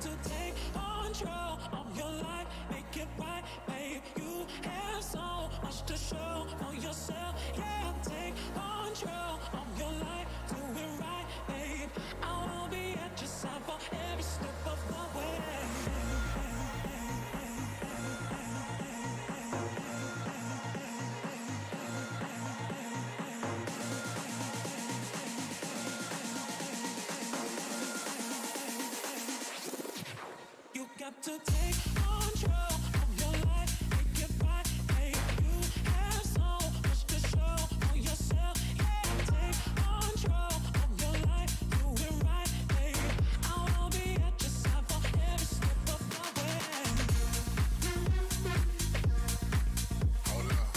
to take control of your life, make it right, babe. You have so much to show for yourself. Yeah, take control of your life, do it right, babe. I will be at your side for every step of the way. You got to take control of your life, make it right, babe. You have so much to show for yourself. Yeah, take control of your life, do it right, babe. I will be at your side for every step of the way. Hold up.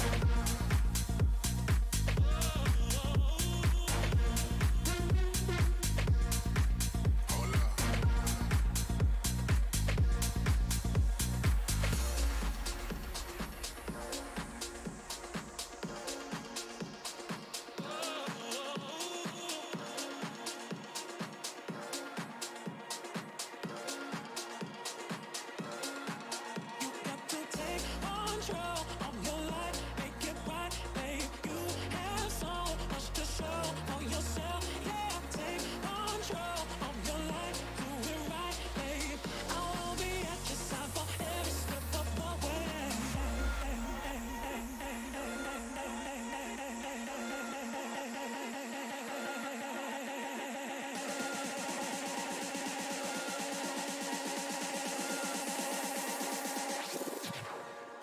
Hold up. You got to take control of your life, make it right, babe. You have so much to show for yourself. Yeah, take control of your life, do it right, babe. I will be at your side for every step of the way.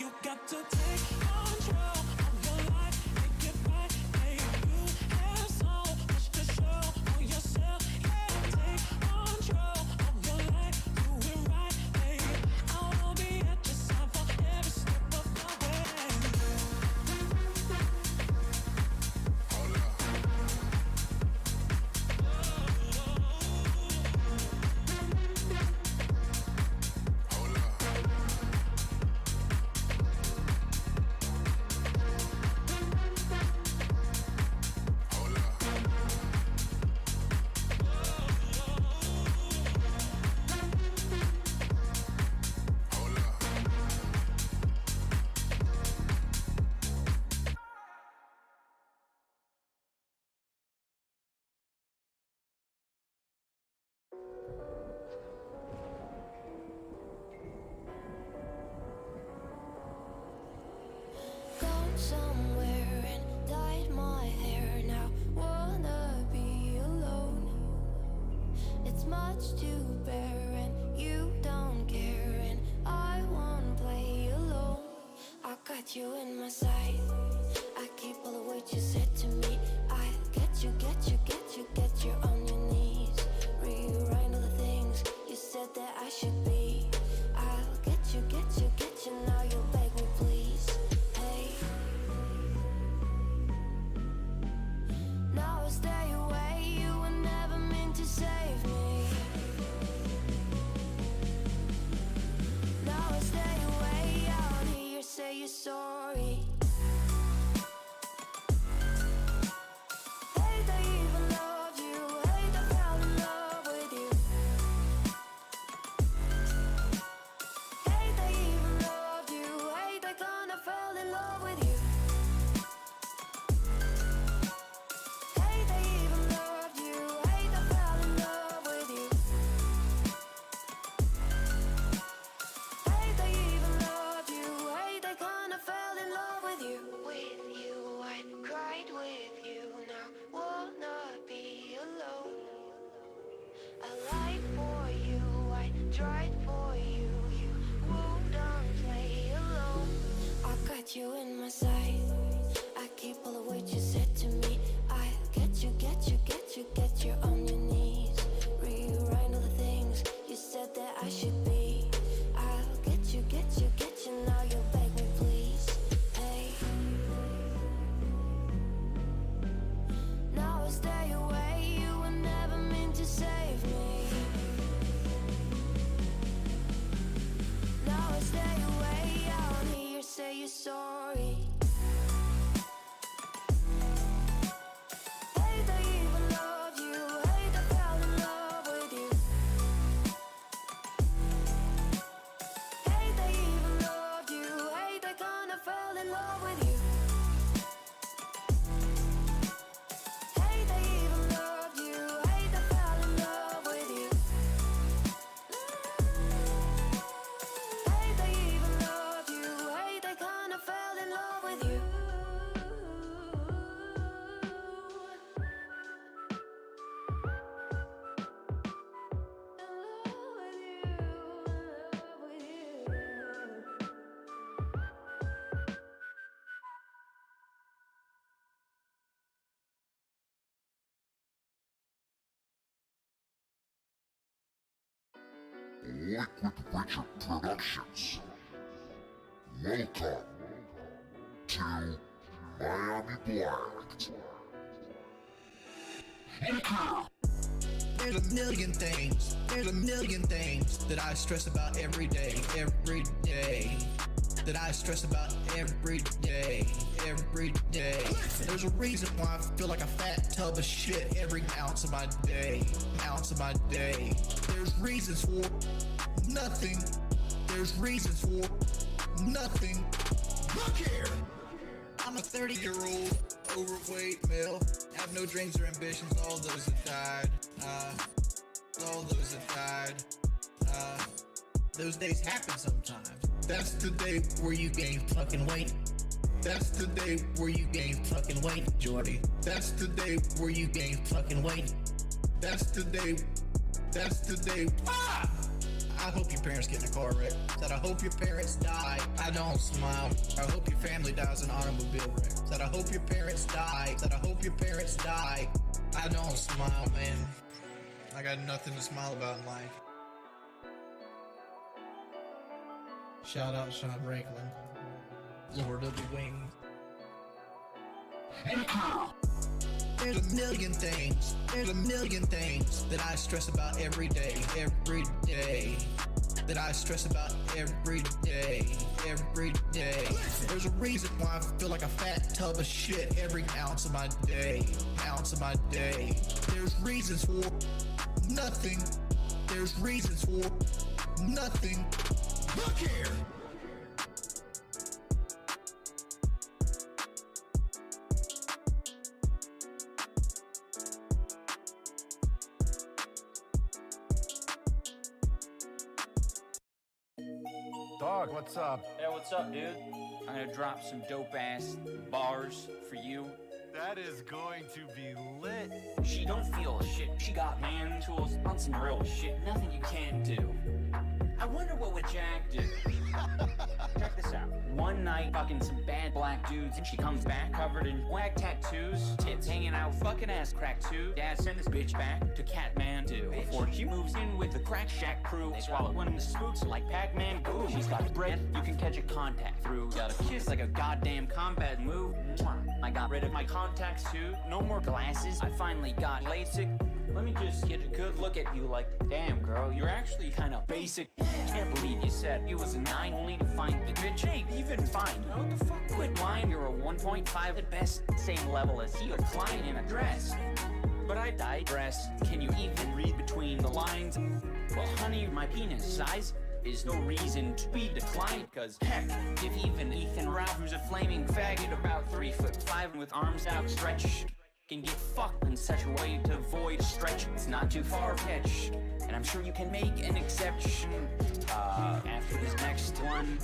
You got to take control of your life, make it right, babe. You have so much to show for yourself. Yeah, take control of your life, do it right, babe. I will be at your side for every step of the way. Hold up. Hold up. Hold up. Hold up. Gone somewhere and dyed my hair now. Wanna be alone. It's much to bear and you don't care, and I won't play alone. I got you in my sight. I keep all the words you said to me. I get you, get you, get you, get you on your knees. Rewrite all the things you said that I should be. I'll get you, get you, get you. Now you'll beg me, please. Hey. Now I stay away. You were never meant to save me. Now I stay away. Out here, say you're sorry. Hate I even loved you. Hate I fell in love with you. Hate I even loved you. Hate I kinda fell in love with you. Hate I even loved you. Hate I fell in love with you. Hate I even loved you. Hate I kinda fell Liquid Richard Productions. Welcome to Miami Blacked. There's a million things that I stress about every day, that I stress about every day. There's a reason why I feel like a fat tub of shit every ounce of my day. There's reasons for nothing. Look here! I'm a 30-year-old overweight male. Have no dreams or ambitions, all those have died. Those days happen sometimes. That's the day where you gain fucking weight. That's the day where you gain fucking weight, Jordy. That's the day where you gain fucking weight. That's the day. Ah! I hope your parents get in a car wreck. Said I hope your parents die. I don't smile. I hope your family dies in an automobile wreck. Said I hope your parents die. I don't smile, man. I got nothing to smile about in life. Shout out Sean Franklin, Lord of the Wings. There's a million things that I stress about every day. That I stress about every day. There's a reason why I feel like a fat tub of shit every ounce of my day. There's reasons for nothing. Look here! Dog, what's up? Hey, what's up, dude? I'm gonna drop some dope-ass bars for you. That is going to be lit. She don't feel shit. She got hand tools on some real shit. Nothing you can't do. I wonder what would Jack do. Check this out. One night, fucking some bad black dudes, and she comes back covered in whack tattoos, tits hanging out, fucking ass crack too. Dad, send this bitch back to Catmandu before she moves in with the Crack Shack crew. They swallow one of the spooks like Pac-Man goo. She's got breath you can catch a contact through. Got a kiss like a goddamn combat move. I got rid of my contacts too. No more glasses. I finally got LASIK. Let me just get a good look at you like, damn girl, you're actually kinda basic. Can't believe you said you was a 9 only to find the bitch ain't even fine. What the fuck? Quit lying, you're a 1.5 at best. Same level as Theo Klein in a dress. But I digress. Can you even read between the lines? Well, honey, my penis size is no reason to be declined. Cause heck, if even Ethan Ralph, who's a flaming faggot about 3'5" with arms outstretched, can get fucked in such a way to avoid stretch, it's not too far-fetched. And I'm sure you can make an exception. After this next one,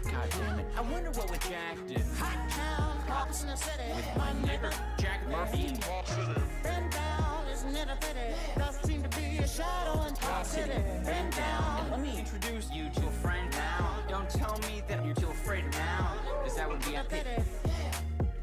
God damn it, I wonder what would Jack do. Hot town, Hawks in the city. With my nigger, Jack Murphy in Talk City. Been down, isn't it a pity? Doesn't seem to be a shadow in Talk City. Been down. And let me introduce you to a friend now. Don't tell me that you're too afraid now, cause that would be a pity.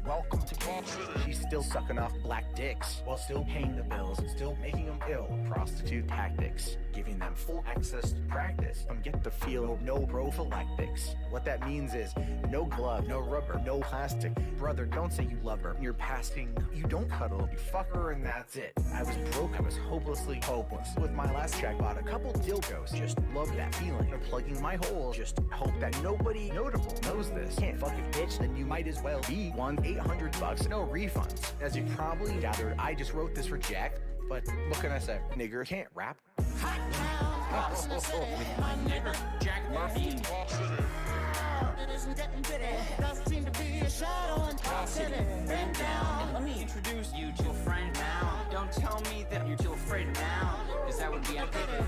Welcome to Talk City. She's still sucking off black dicks while still paying the bills and still making them ill. Prostitute tactics, giving them full access to practice from get the feel of no prophylactics. What that means is no glove, no rubber, no plastic. Brother, don't say you love her. You're passing, you don't cuddle, you fuck her and that's it. I was broke, I was hopelessly hopeless. With my last check, bought a couple dildos. Just love that feeling of plugging my hole. Just hope that nobody notable knows this. Can't fuck a bitch, then you might as well be one. $800, no refunds. As you probably gathered, I just wrote this for Jack, but what can I say? Nigger can't rap. Hot town, Hawks in the city. My nigger, Jack Murphy in Talk City. It isn't getting pity. Doesn't seem to be a shadow in Talk City. Been down. Let me introduce you to a friend now. Don't tell me that you're too afraid now, cause that would be a pity.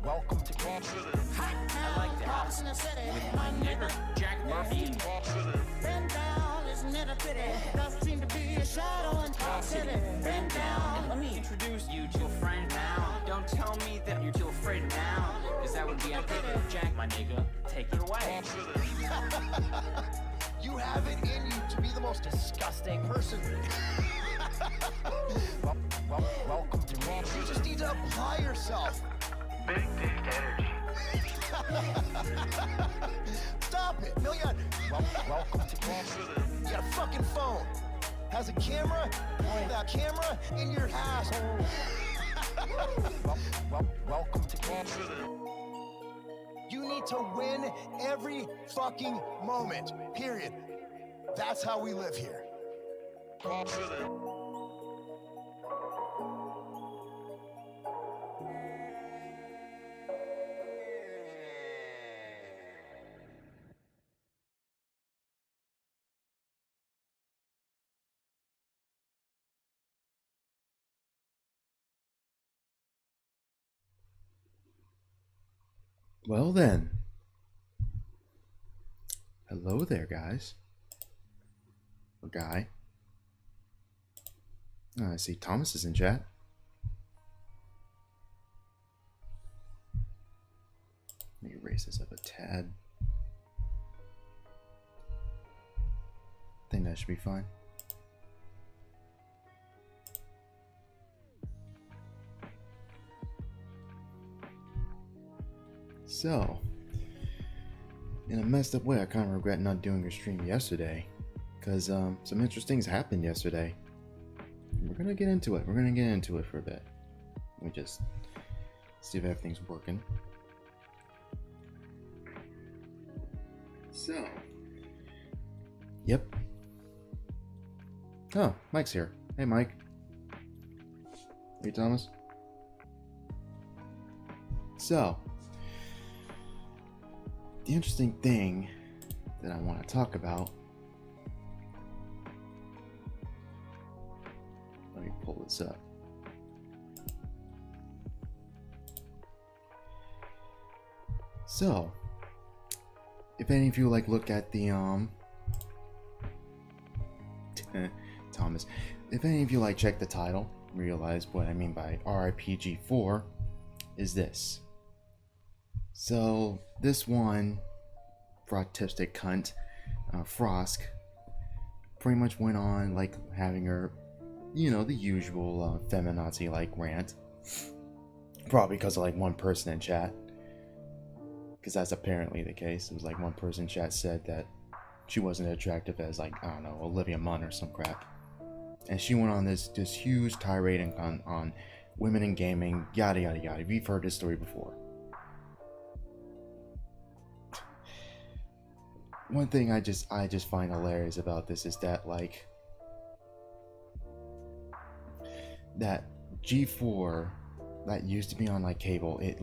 Welcome to Talk City. Hot town, I like that. Hawks in the city. With my nigger, Jack Murphy in Talk City. Been down, isn't it a pity? Doesn't seem to be a shadow in Talk City. Been down. Let me introduce you to a friend now. Don't tell me that you're too afraid now, cause that would be a pity. Jack, my nigga, take it away. You have it in you to be the most disgusting person. Welcome to Talk You just need to apply yourself. Big dick energy. Stop it! No, welcome to Canada. You got a fucking phone. Has a camera. Point that camera in your asshole. Welcome to Canada. You need to win every fucking moment. Period. That's how we live here. Well then. Hello there, guys. Or guy. Oh, I see Thomas is in chat. Let me raise this up a tad. I think that should be fine. So, in a messed up way, I kind of regret not doing a stream yesterday, because some interesting things happened yesterday. We're gonna get into it. We're gonna get into it for a bit. Let me just see if everything's working. So, yep. Oh, Mike's here. Hey, Mike. Hey, Thomas. So, the interesting thing that I want to talk about. Let me pull this up. So, if any of you look at the Thomas, if any of you check the title, realize what I mean by RIPG4 is this. So this one frautistic cunt, Frosk, pretty much went on having her, the usual feminazi rant. Probably because of one person in chat, because that's apparently the case. It was one person in chat said that she wasn't attractive as I don't know, Olivia Munn or some crap, and she went on this huge tirade on women in gaming, yada yada yada. We've heard this story before. One thing I just find hilarious about this is that that G4 that used to be on cable, it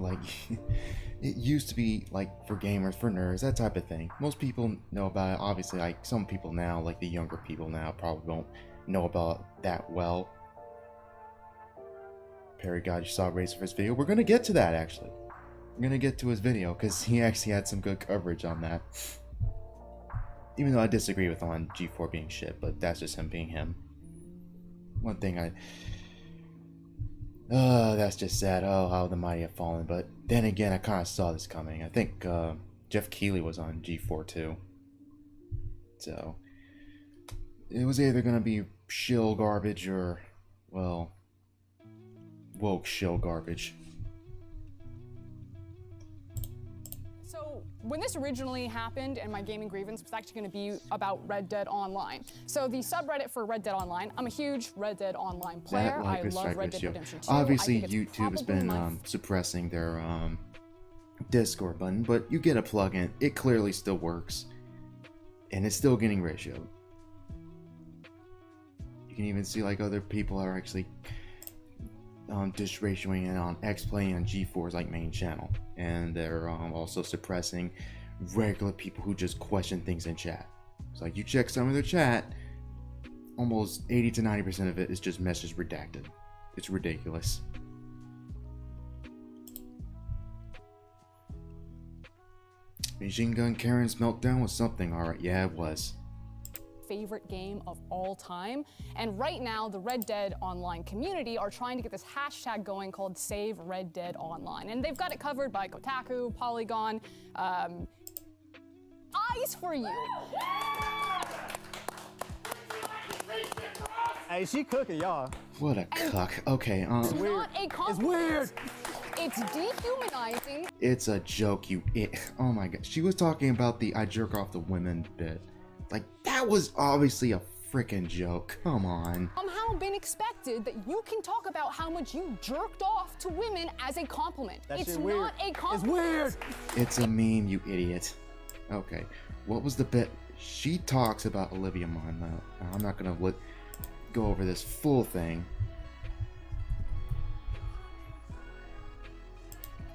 it used to be for gamers, for nerds, that type of thing. Most people know about it. Obviously, some people now, the younger people now, probably won't know about that well. Perry God, you saw Razor for his video. We're gonna get to that actually. We're gonna get to his video because he actually had some good coverage on that. Even though I disagree with him on G4 being shit, but that's just him being him. One thing that's just sad. Oh, how the mighty have fallen. But then again, I kind of saw this coming. I think Jeff Keighley was on G4 too. So, it was either going to be shill garbage or, well, woke shill garbage. When this originally happened, and my gaming grievance was actually going to be about Red Dead Online. So the subreddit for Red Dead Online, I'm a huge Red Dead Online player. I love Red Dead Redemption 2. Obviously, YouTube has been suppressing their Discord button, but you get a plugin. It clearly still works, and it's still getting ratioed. You can even see other people are actually just ratioing it on X-Play and G4's main channel, and they're also suppressing regular people who just question things in chat. It's you check some of their chat, almost 80 to 90% of it is just message redacted. It's ridiculous. Machine Gun Karen's meltdown was something, alright, yeah it was. Favorite game of all time, and right now the Red Dead Online community are trying to get this hashtag going called Save Red Dead Online, and they've got it covered by Kotaku, Polygon, Eyes for You. Hey, she cooking, y'all. What a cuck. Okay, It's not a compliment. It's weird. It It's dehumanizing. It's a joke, oh my god. She was talking about the I jerk off the women bit. Like, that was obviously a freaking joke. Come on. Somehow been expected that you can talk about how much you jerked off to women as a compliment. It's not a compliment. It's weird. It's a meme, you idiot. Okay, what was the bit? She talks about Olivia Munn. Now, I'm not gonna go over this full thing.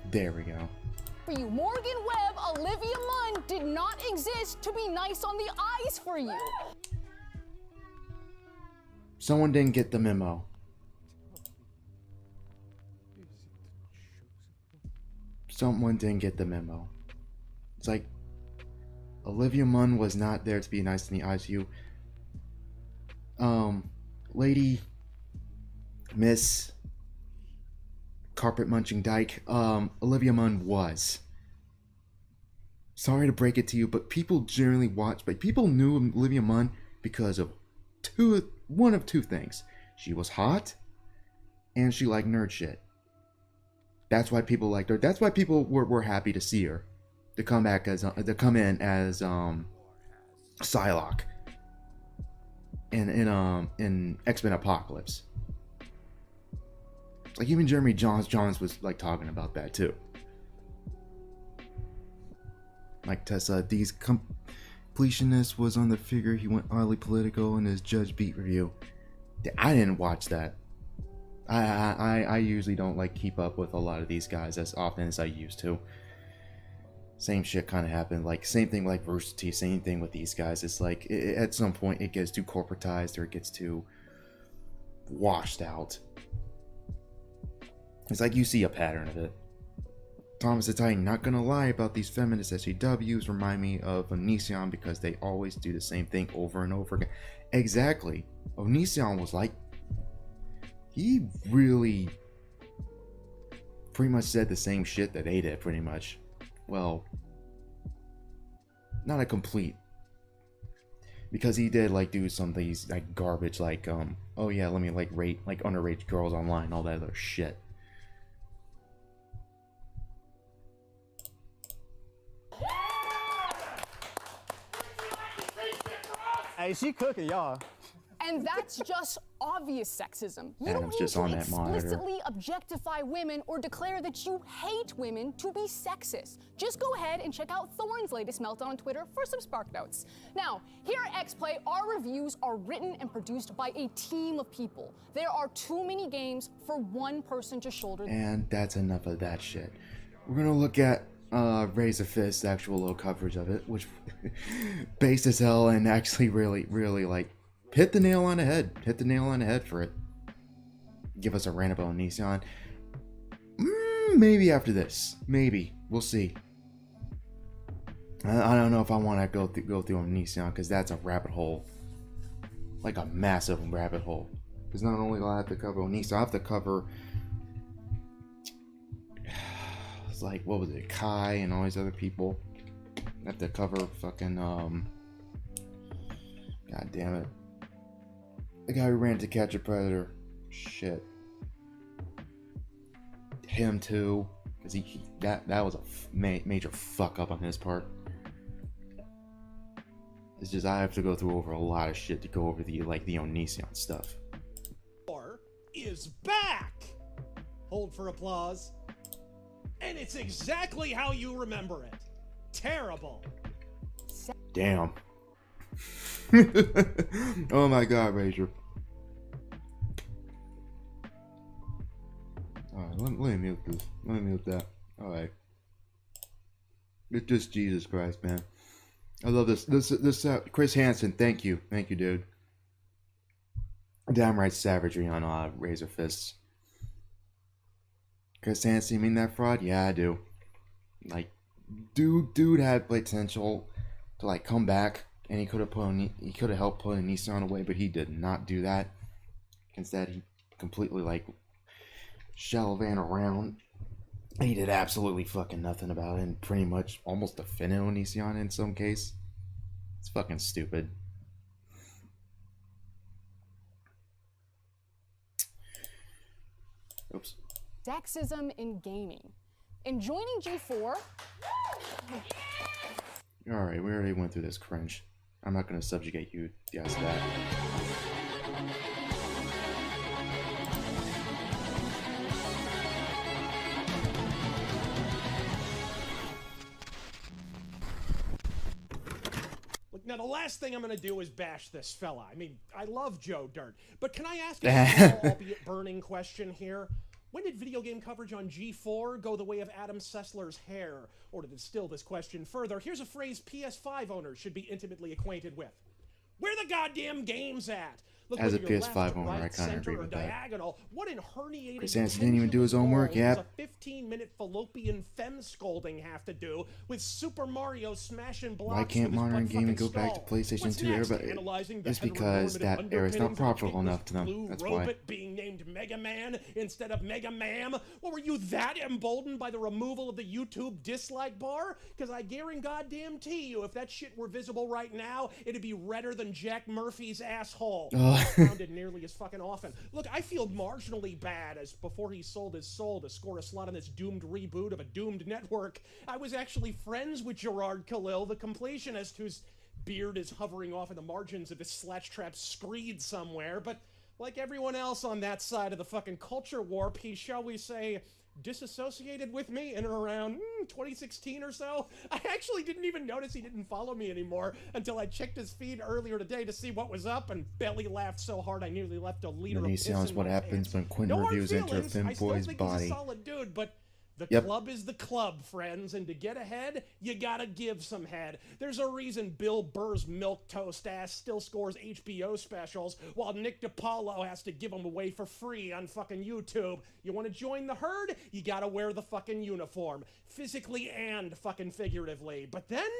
There we go. For you, Morgan Webb, Olivia Munn did not exist to be nice on the eyes for you. Someone didn't get the memo. Someone didn't get the memo. It's like, Olivia Munn was not there to be nice in the eyes of you. Lady Miss Carpet Munching Dyke, Olivia Munn was. Sorry to break it to you, but people generally watch, but people knew Olivia Munn because of one of two things. She was hot, and she liked nerd shit. That's why people liked her. That's why people were happy to see her, to come in as Psylocke in X-Men Apocalypse. Like, even Jeremy Johns was like talking about that too. Like Tessa D's completionist was on the figure. He went oddly political in his Judge Beat review. I didn't watch that. I usually don't like keep up with a lot of these guys as often as I used to. Same shit kind of happened. Like, same thing like Rooster Teeth. Same thing with these guys. It's like at some point it gets too corporatized or it gets too washed out. It's like you see a pattern of it. Thomas the Titan, not gonna lie about these feminist SJWs, remind me of Onision because they always do the same thing over and over again. Exactly. Onision was like, he really pretty much said the same shit that they did, pretty much. Well, not a complete, because he did like do some of these like garbage, like oh yeah, let me like rate like underage girls online, all that other shit. Hey, she cooking, y'all. And that's just obvious sexism. You Adam's don't need just to on that monitor. explicitly objectify women or declare that you hate women to be sexist. Just go ahead and check out Thorne's latest meltdown on Twitter for some spark notes. Now, here at X-Play, our reviews are written and produced by a team of people. There are too many games for one person to shoulder. And that's enough of that shit. We're gonna look at Razor Fist's actual low coverage of it, which based as hell and actually really like hit the nail on the head. Hit the nail on the head for it. Give us a rant about Nissan. Maybe after this. Maybe. We'll see. I don't know if I want to go through on Nissan, because that's a rabbit hole. Like a massive rabbit hole. Because not only will I have to cover Nissan, I have to cover... It's like, what was it? Kai and all these other people. I have to cover fucking... God damn it. The guy who ran to catch a predator. Shit. Him too. Because that was a major fuck up on his part. It's just I have to go through over a lot of shit to go over the Onision stuff. Is back! Hold for applause. And it's exactly how you remember it. Terrible. Damn. Oh my god, Razor. Alright, let me mute this. Let me mute that. Alright. It's just Jesus Christ, man. I love this. This Chris Hansen, thank you. Thank you, dude. Downright savagery on Razor Fists. Chris Hansen, you mean that fraud? Yeah, I do. Like, dude had potential to like come back, and he could have helped put Nissan away, but he did not do that. Instead, he completely like ran around. He did absolutely fucking nothing about it, and pretty much almost defended Nissan in some case. It's fucking stupid. Oops. Sexism in gaming. In joining G4, Alright, we already went through this cringe. I'm not gonna subjugate you guys to that. Look, now the last thing I'm going to do is bash this fella. I mean, I love Joe Dirt. But can I ask a small, albeit burning question here? When did video game coverage on G4 go the way of Adam Sessler's hair? Or to distill this question further, here's a phrase PS5 owners should be intimately acquainted with. Where the goddamn games at? Look, As a whether you're PS5 left, owner, right, I kinda center, agree or with that. diagonal, what in herniated Chris Hansen didn't even do his own work, balls yep. does a 15-minute fallopian fem scolding have to do with Super Mario smashing blocks? Why can't with his modern butt gaming fucking go back to skull? PlayStation What's 2 next? everybody? Analyzing the It's because that heteronormative era is not underpinnings of profitable the enough to them. blue That's why. robot being named Mega Man instead of Mega Ma'am? Well, were you that emboldened by the removal of the YouTube dislike bar? Because I guarantee you, if that shit were visible right now, it'd be redder than Jack Murphy's asshole. Found it nearly as fucking often. Look, I feel marginally bad as before he sold his soul to score a slot on this doomed reboot of a doomed network, I was actually friends with Gerard Khalil, the completionist, whose beard is hovering off in the margins of his Slatchtrap screed somewhere, but like everyone else on that side of the fucking culture warp, he, shall we say, disassociated with me in and around 2016 or so. I actually didn't even notice he didn't follow me anymore until I checked his feed earlier today to see what was up and belly laughed so hard I nearly left a liter of Then he piss sounds in what my happens pants. when Quentin No hard reviews enter a feelings. I still femboy's think body. he's a solid dude, but the Yep. club is the club, friends, and to get ahead, you gotta give some head. There's a reason Bill Burr's milquetoast ass still scores HBO specials, while Nick DiPaolo has to give them away for free on fucking YouTube. You wanna join the herd? You gotta wear the fucking uniform, physically and fucking figuratively. But then,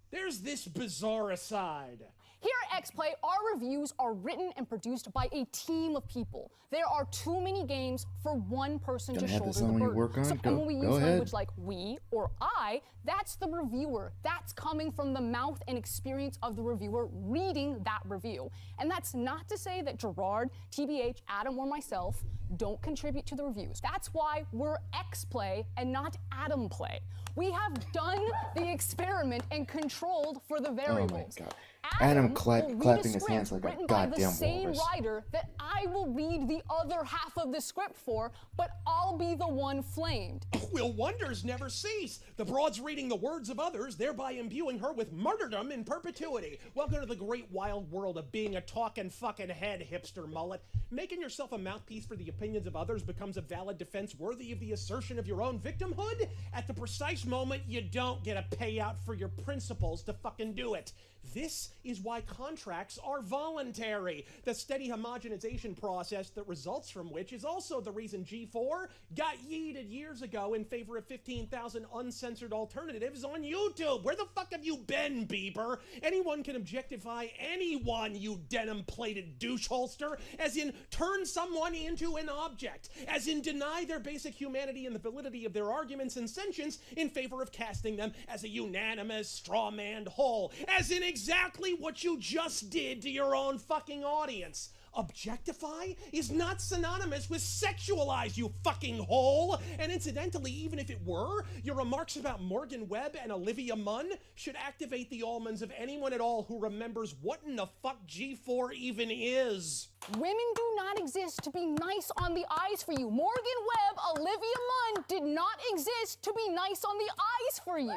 there's this bizarre aside. here at XPlay, our reviews are written and produced by a team of people. There are too many games for one person Gonna to have shoulder this the on when you burden. work on it? And when we Go use ahead. language like we or I, that's the reviewer. That's coming from the mouth and experience of the reviewer reading that review. And that's not to say that Gerard, TBH, Adam, or myself don't contribute to the reviews. That's why we're XPlay and not Adam Play. We have done the experiment and controlled for the variables. Oh my god. Adam will clapping read a his script hands like a written by the goddamn same walrus. writer that I will read the other half of the script for, but I'll be the one flamed. Will wonders never cease? The broad's reading the words of others, thereby imbuing her with martyrdom in perpetuity. Welcome to the great wild world of being a talking fucking head, hipster mullet. Making yourself a mouthpiece for the opinions of others becomes a valid defense worthy of the assertion of your own victimhood. At the precise moment you don't get a payout for your principles to fucking do it. This is why contracts are voluntary. The steady homogenization process that results from which is also the reason G4 got yeeted years ago in favor of 15,000 uncensored alternatives on YouTube. Where the fuck have you been, Bieber? Anyone can objectify anyone, you denim-plated douche holster, as in turn someone into an object, as in deny their basic humanity and the validity of their arguments and sentience in favor of casting them as a unanimous straw-manned whole, as in exactly what you just did to your own fucking audience. Objectify is not synonymous with sexualize, you fucking hole. And incidentally, even if it were, your remarks about Morgan Webb and Olivia Munn should activate the almonds of anyone at all who remembers what in the fuck G4 even is. Women do not exist to be nice on the eyes for you. Morgan Webb, Olivia Munn did not exist to be nice on the eyes for you.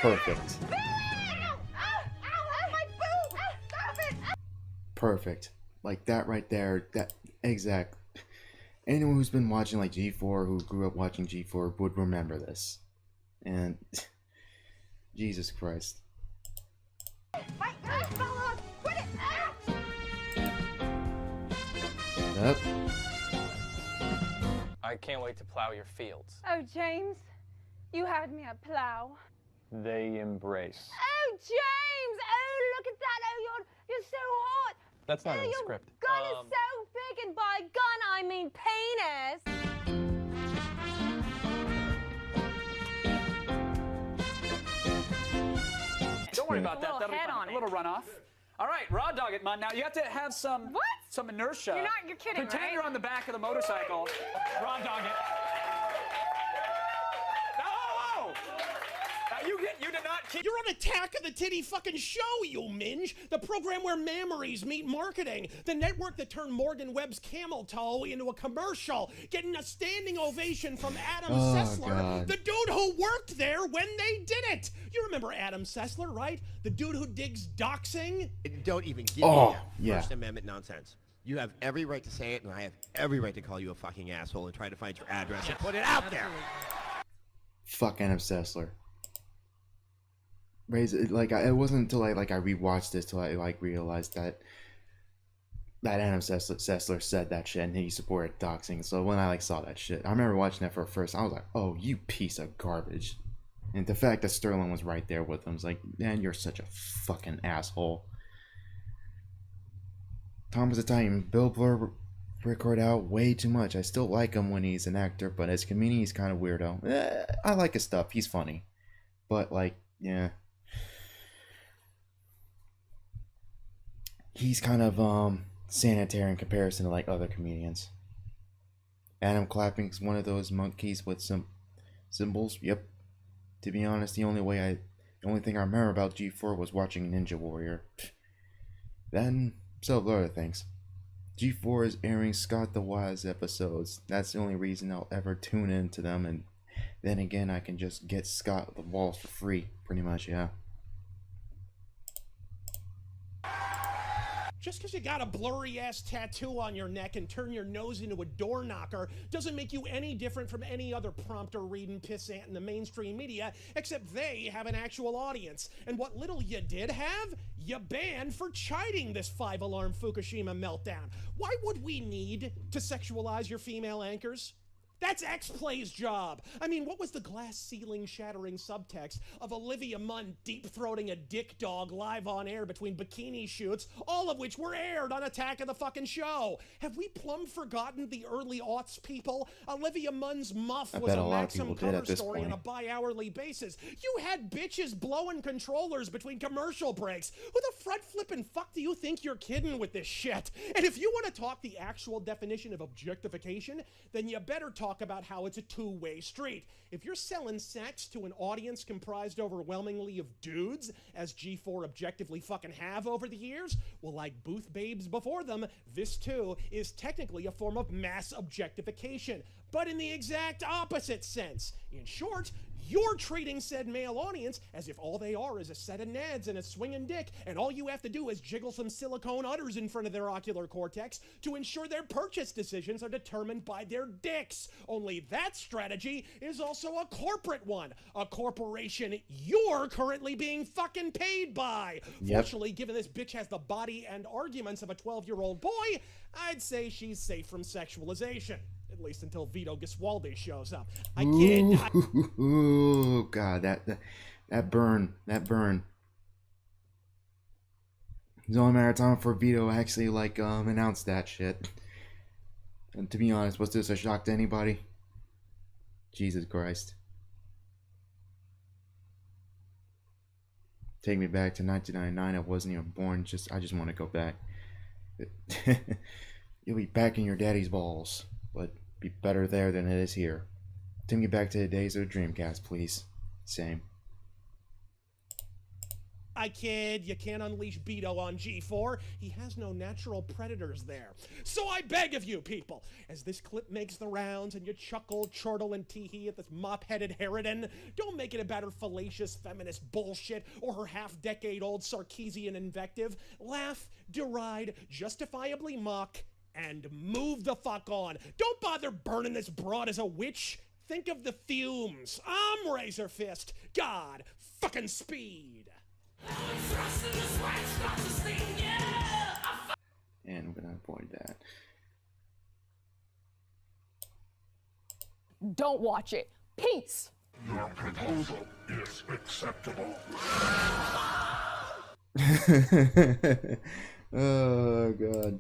Perfect. Perfect. Like that right there, that exact. Anyone who's been watching like G4, who grew up watching G4, would remember this. And Jesus Christ. Yep. I can't wait to plow your fields. Oh, James, you had me at plow. They embrace. Oh, James! Oh, look at that! Oh, you're so hot! That's not in the your script. gun is so big, and by gun I mean penis. Don't worry about that. That'll be fine. A little runoff. All right, raw dog it, man. Now you have to have some inertia. You're kidding, Pretend right? you're on the back of the motorcycle. Raw dog it. No! Now you did not keep. You're on Attack of the Titty fucking show, you minge. The program where mammaries meet marketing. The network that turned Morgan Webb's camel toe into a commercial. Getting a standing ovation from Adam Sessler, God. the dude who worked there when they did it. You remember Adam Sessler, right? The dude who digs doxing? Don't even give Oh, me that yeah. First Amendment nonsense. You have every right to say it, and I have every right to call you a fucking asshole and try to find your address and put it out there. Fuck Adam Sessler. It wasn't until I rewatched this till I realized that Adam Sessler said that shit and he supported doxing. So when I saw that shit, I remember watching that for first. I was like, oh, you piece of garbage. And the fact that Sterling was right there with him was like, man, you're such a fucking asshole. Thomas the Titan, Bill Burr record out way too much. I still like him when he's an actor, but as a comedian, he's kind of weirdo. I like his stuff. He's funny, but yeah. He's kind of sanitary in comparison to other comedians. Adam Clapping's one of those monkeys with some symbols. Yep. To be honest, the only thing I remember about G4 was watching Ninja Warrior. Then several other things. G4 is airing Scott the Wise episodes. That's the only reason I'll ever tune into them, and then again I can just get Scott the Walls for free, pretty much, yeah. Just because you got a blurry-ass tattoo on your neck and turn your nose into a door knocker doesn't make you any different from any other prompter reading pissant in the mainstream media, except they have an actual audience. And what little you did have, you banned for chiding this 5-alarm Fukushima meltdown. Why would we need to sexualize your female anchors? That's X-Play's job. I mean, what was the glass ceiling shattering subtext of Olivia Munn deep-throating a dick dog live on air between bikini shoots, all of which were aired on Attack of the fucking Show? Have we plumb forgotten the early aughts, people? Olivia Munn's muff was a Maxim cover story on a bi-hourly basis. You had bitches blowing controllers between commercial breaks. Who the front flippin' fuck do you think you're kidding with this shit? And if you want to talk the actual definition of objectification, then you better talk about how it's a two-way street. If you're selling sex to an audience comprised overwhelmingly of dudes, as G4 objectively fucking have over the years, well, like booth babes before them, this too is technically a form of mass objectification, but in the exact opposite sense. In short, you're treating said male audience as if all they are is a set of nads and a swinging dick, and all you have to do is jiggle some silicone udders in front of their ocular cortex to ensure their purchase decisions are determined by their dicks. Only that strategy is also a corporate one. A corporation you're currently being fucking paid by. Yep. Fortunately, given this bitch has the body and arguments of a 12-year-old boy, I'd say she's safe from sexualization. At least until Vito Giswaldi shows up. I kid. Ooh, God, that burn. It's only a matter of time for Vito actually announce that shit. And to be honest, was this a shock to anybody? Jesus Christ. Take me back to 1999. I wasn't even born. I just want to go back. You'll be back in your daddy's balls, but be better there than it is here. Take me back to the days of the Dreamcast, please. Same. I kid, you can't unleash Beto on G4. He has no natural predators there. So I beg of you, people, as this clip makes the rounds and you chuckle, chortle, and tee-hee at this mop-headed harridan, don't make it about her fallacious feminist bullshit or her half-decade-old Sarkeesian invective. Laugh, deride, justifiably mock, and move the fuck on. Don't bother burning this broad as a witch. Think of the fumes. I'm Razor Fist. God fucking speed. And I'm gonna avoid that. Don't watch it. Peace. Your proposal is acceptable. Oh God.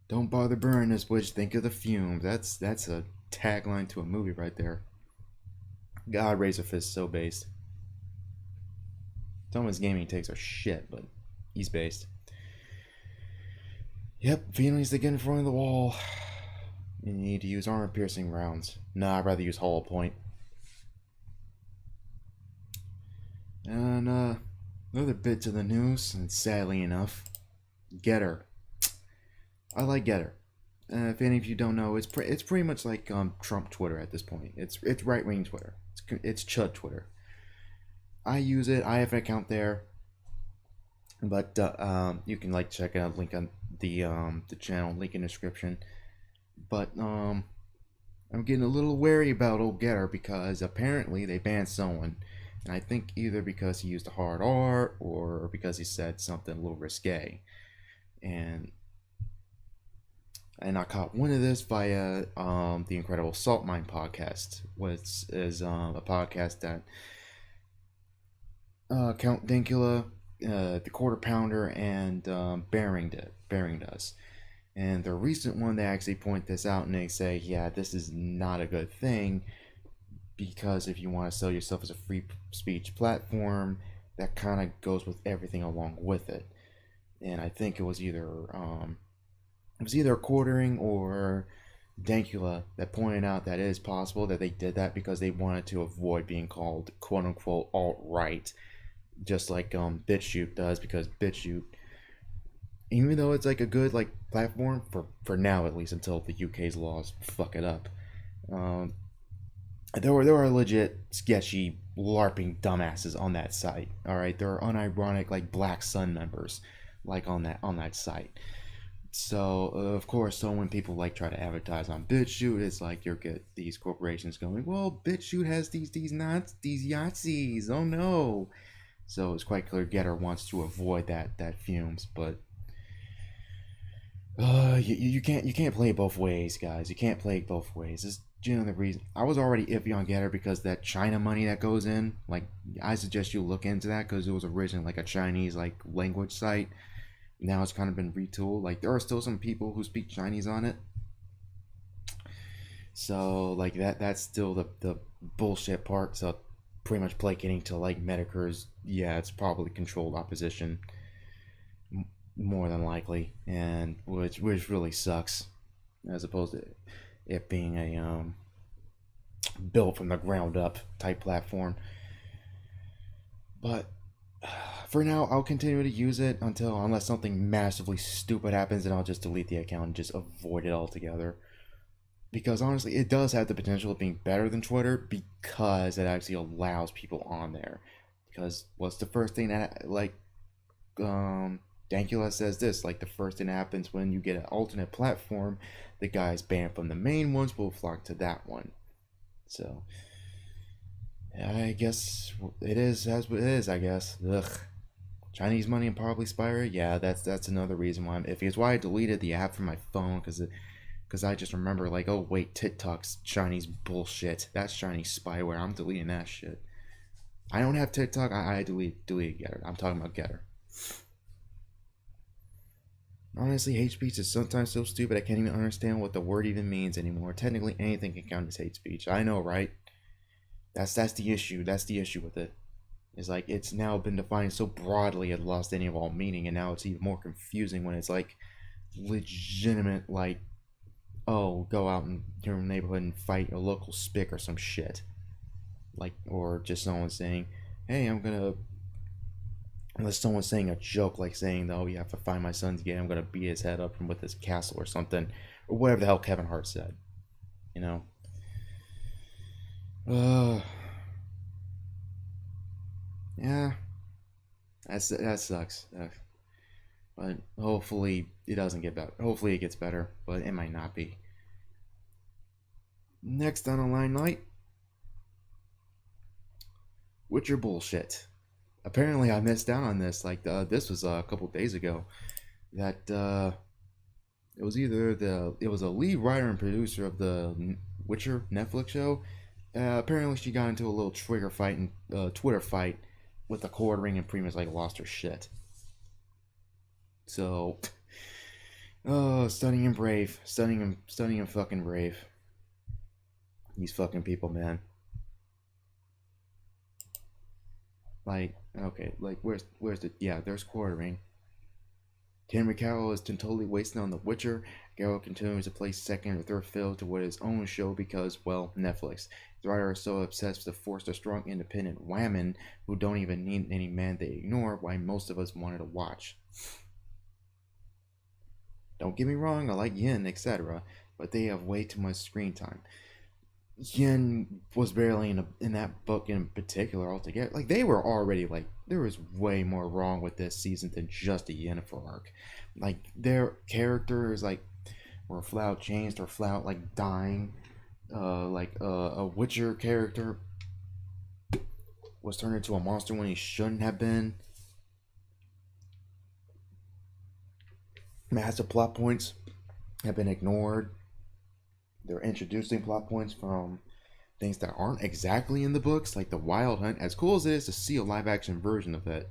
Don't bother burning this witch, think of the fumes. That's a tagline to a movie right there. God, Razor Fist so based. Thomas gaming takes are shit, but East based. Yep, feelings to get in front of the wall. You need to use armor-piercing rounds. Nah, I'd rather use hollow point. And another bit to the news, and sadly enough, Getter. I like Getter. If any of you don't know, it's pretty much like Trump Twitter at this point. It's right-wing Twitter. It's Chud Twitter. I use it. I have an account there. But you can like check out link on the channel, link in the description. But I'm getting a little wary about old Getter because apparently they banned someone, and I think either because he used a hard R or because he said something a little risque. And I caught one of this via the Incredible Salt Mine podcast, which is a podcast that Count Dankula, the Quarter Pounder, and Bearing does. And the recent one, they actually point this out and they say, yeah, this is not a good thing because if you want to sell yourself as a free speech platform, that kind of goes with everything along with it. And I think it was either Quartering or Dankula that pointed out that it is possible that they did that because they wanted to avoid being called quote-unquote alt-right, just like BitChute does, because BitChute, even though it's like a good like platform for now at least until the UK's laws fuck it up, there were legit sketchy LARPing dumbasses on that site. All right, there are unironic like Black Sun members like on that site. So of course, so when people like try to advertise on BitChute, it's like you'll get these corporations going, well, BitChute has these Yahtzees. Oh no. So it's quite clear Getter wants to avoid that fumes, but you can't play both ways, guys. You can't play both ways. This is generally the reason I was already iffy on Getter because that China money that goes in. Like, I suggest you look into that because it was originally like a Chinese like language site. Now it's kind of been retooled. Like, there are still some people who speak Chinese on it. So like that's still the bullshit part. So pretty much placating to like Medicare's, yeah, it's probably controlled opposition more than likely, and which really sucks, as opposed to it being a built from the ground up type platform. But for now, I'll continue to use it unless something massively stupid happens, and I'll just delete the account and just avoid it altogether. Because honestly, it does have the potential of being better than Twitter because it actually allows people on there. Because what's the first thing that, like, Dankula says this, like, the first thing that happens when you get an alternate platform, the guys banned from the main ones will flock to that one. So, I guess it is as it is, I guess. Ugh. Chinese money and probably Spire? Yeah, that's another reason why I'm iffy. It's why I deleted the app from my phone, because I just remember, like, oh wait, TikTok's Chinese bullshit. That's Chinese spyware. I'm deleting that shit. I don't have TikTok. I deleted Getter. I'm talking about Getter. Honestly, hate speech is sometimes so stupid I can't even understand what the word even means anymore. Technically, anything can count as hate speech. I know, right? That's the issue. That's the issue with it. It's like it's now been defined so broadly it lost any of all meaning, and now it's even more confusing when it's like legitimate, like, oh, go out in your neighborhood and fight a local spick or some shit. Like, or just someone saying, hey, unless someone's saying a joke, like saying, oh, you have to find my son's gay, I'm gonna beat his head up from with his castle or something, or whatever the hell Kevin Hart said, you know. Yeah, that sucks. But hopefully it doesn't get better. Hopefully it gets better, but it might not be. Next on Online Night, Witcher bullshit. Apparently I missed out on this. Like, this was a couple days ago. That it was a lead writer and producer of the Witcher Netflix show. Apparently she got into a little Twitter fight with a Quartering and pretty much like lost her shit. So, Stunning and brave, stunning and fucking brave. These fucking people, man. Like, okay, like where's the, yeah, there's Quartering. Henry Cavill is totally wasted on The Witcher. Geralt continues to play second or third fiddle to what his own show because, well, Netflix. The writer is so obsessed with the force of strong, independent women who don't even need any man they ignore why most of us wanted to watch. Don't get me wrong, I like Yin, etc., but they have way too much screen time. Yin was barely in that book in particular altogether. Like, they were already, like, there was way more wrong with this season than just a Yennefer arc. Like, their characters, like, were flat out changed or flat out, like, dying. A Witcher character was turned into a monster when he shouldn't have been. Massive plot points have been ignored. They're introducing plot points from things that aren't exactly in the books, like the Wild Hunt. As cool as it is to see a live-action version of it,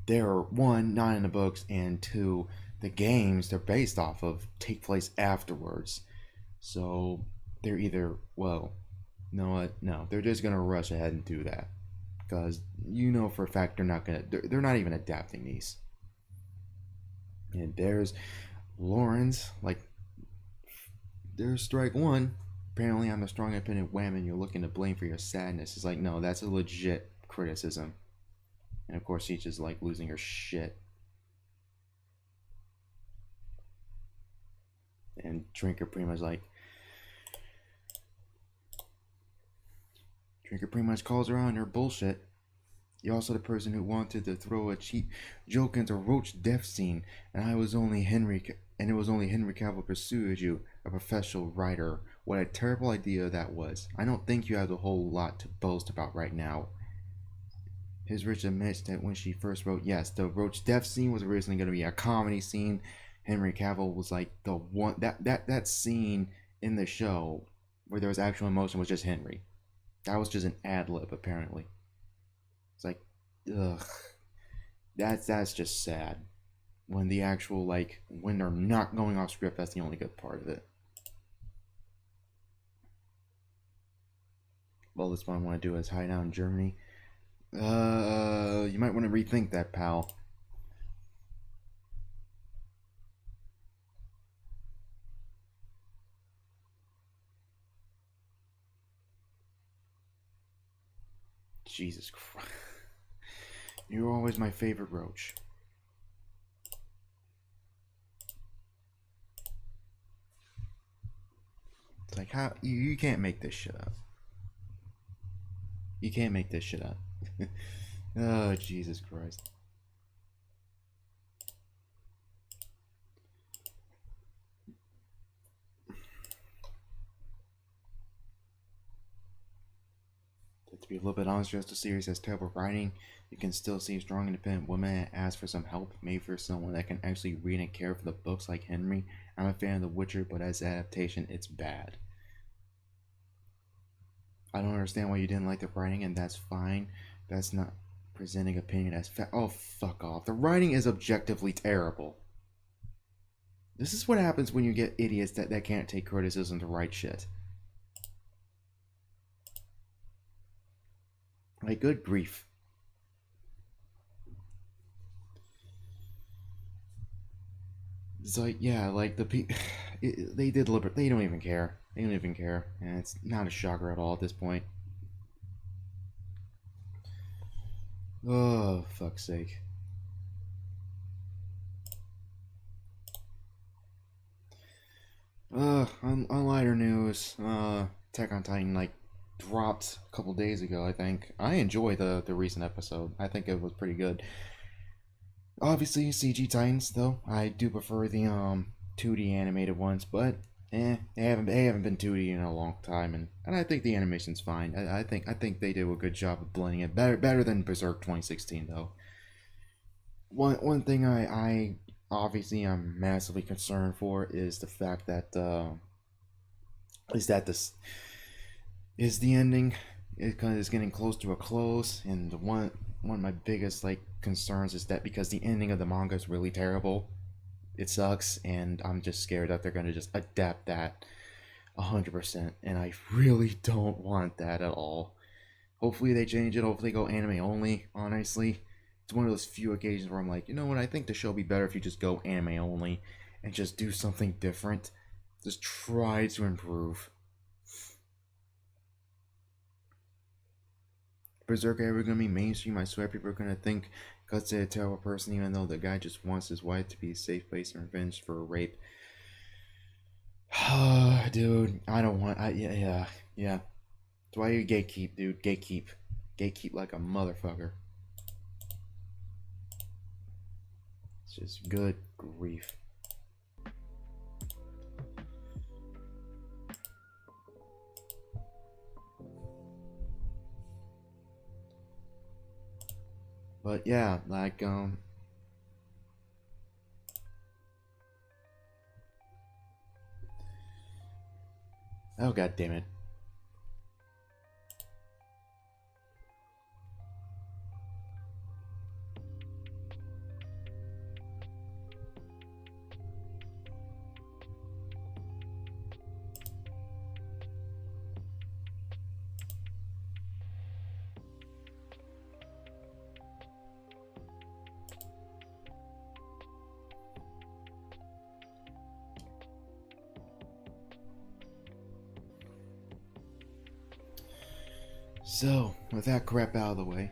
they're, one, not in the books, and two, the games they're based off of take place afterwards. So they're either, well, no, they're just gonna rush ahead and do that, because you know for a fact they're not even adapting these. And there's Lauren's, like, there's strike one. Apparently I'm a strong independent woman you're looking to blame for your sadness. It's like, no, that's a legit criticism. And of course she's just like losing her shit. And Drinker pretty much calls her on her bullshit. You're also the person who wanted to throw a cheap joke into Roach death scene, and it was only Henry Cavill pursued you, a professional writer. What a terrible idea that was. I don't think you have a whole lot to boast about right now. His Rich admits that when she first wrote, yes, the Roach death scene was originally going to be a comedy scene. Henry Cavill was like the one, that scene in the show where there was actual emotion was just Henry. That was just an ad-lib, apparently. It's like, ugh. That's just sad. When the actual, like, when they're not going off script, that's the only good part of it. Well, this one I want to do is hide out in Germany. You might want to rethink that, pal. Jesus Christ. You're always my favorite Roach. It's like, how you can't make this shit up. You can't make this shit up. Oh, Jesus Christ. To be a little bit honest, just the series has terrible writing. You can still see strong independent women ask for some help, maybe for someone that can actually read and care for the books like Henry. I'm a fan of The Witcher, but as adaptation, it's bad. I don't understand why you didn't like the writing, and that's fine. That's not presenting opinion as fact. Oh, fuck off. The writing is objectively terrible. This is what happens when you get idiots that can't take criticism to write shit. Like, good grief. It's like, yeah, like they did deliberate. They don't even care. They don't even care, and it's not a shocker at all at this point. Oh, fuck's sake. On lighter news, Attack on Titan, like, dropped a couple days ago, I think. I enjoyed the recent episode. I think it was pretty good. Obviously, CG Titans, though. I do prefer the 2D animated ones, but they haven't been 2D in a long time, and I think the animation's fine. I think they do a good job of blending it better than Berserk 2016, though. One thing I obviously I'm massively concerned for is the fact that the ending is getting close to a close, and one of my biggest concerns is that because the ending of the manga is really terrible, it sucks, and I'm just scared that they're gonna just adapt that 100%, and I really don't want that at all. Hopefully they change it. Hopefully they go anime only. Honestly, it's one of those few occasions where I'm like, you know what, I think the show would be better if you just go anime only and just do something different. Just try to improve. Berserk ever gonna be mainstream? I swear people are gonna think Guts is a terrible person, even though the guy just wants his wife to be a safe place and revenge for a rape. Dude, I don't want. Yeah. That's why you gatekeep, dude. Gatekeep like a motherfucker. It's just good grief. But yeah, like oh god damn it. So, with that crap out of the way,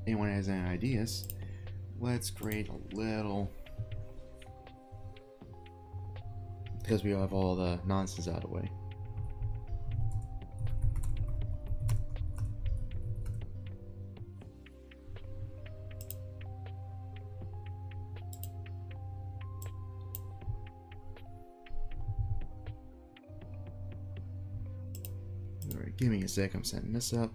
anyone has any ideas, let's create a little, because we have all the nonsense out of the way. Alright, give me a sec, I'm setting this up.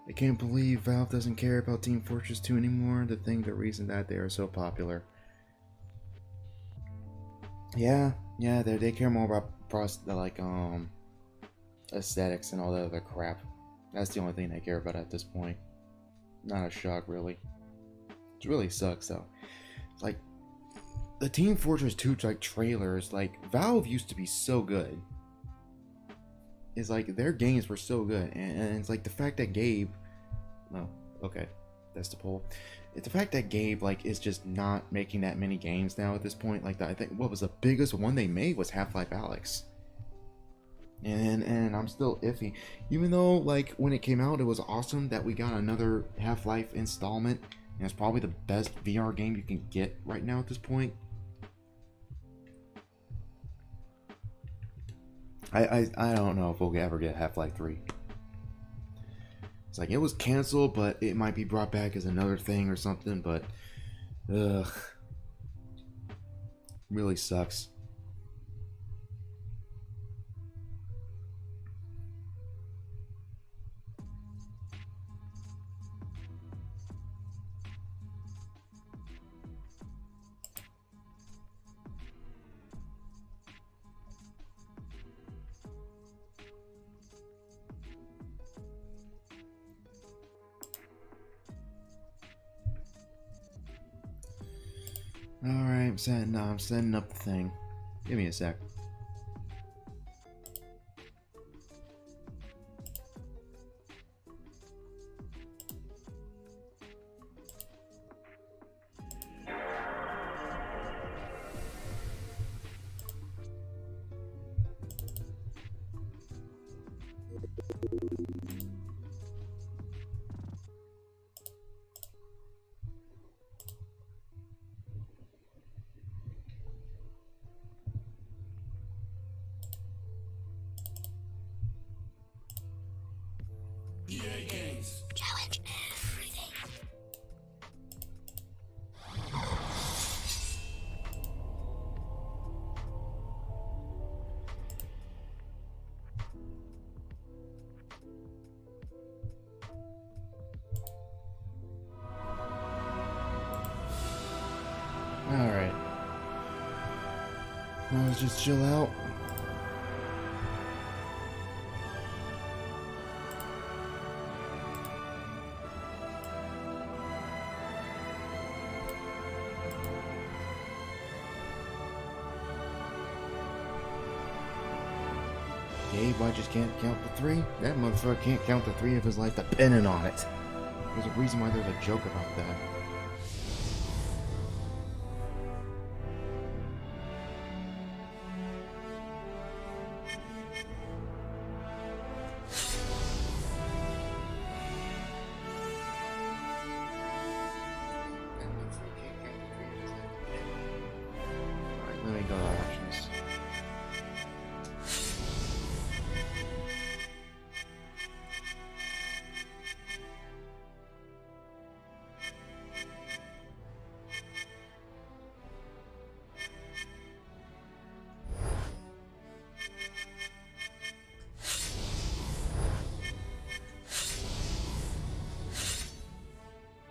I can't believe Valve doesn't care about Team Fortress 2 anymore. The reason that they are so popular. Yeah, they care more about aesthetics and all that other crap. That's the only thing they care about at this point. Not a shock, really. It really sucks though. It's like the Team Fortress 2 trailers. Like Valve used to be so good. It's like their games were so good, and it's like the fact that Gabe, no, okay, that's the poll. It's the fact that Gabe is just not making that many games now at this point. Like I think what was the biggest one they made was Half-Life Alyx, and I'm still iffy. Even though when it came out, it was awesome that we got another Half-Life installment, and it's probably the best VR game you can get right now at this point. I don't know if we'll ever get Half-Life 3. It's like it was canceled, but it might be brought back as another thing or something, but ugh. Really sucks. Alright, I'm setting up the thing. Give me a sec. EA Games. Challenge everything. Let's just chill out. Gabe, I just can't count to 3. That motherfucker can't count to 3 of his life depending on it. There's a reason why there's a joke about that. Alright, let me go to options.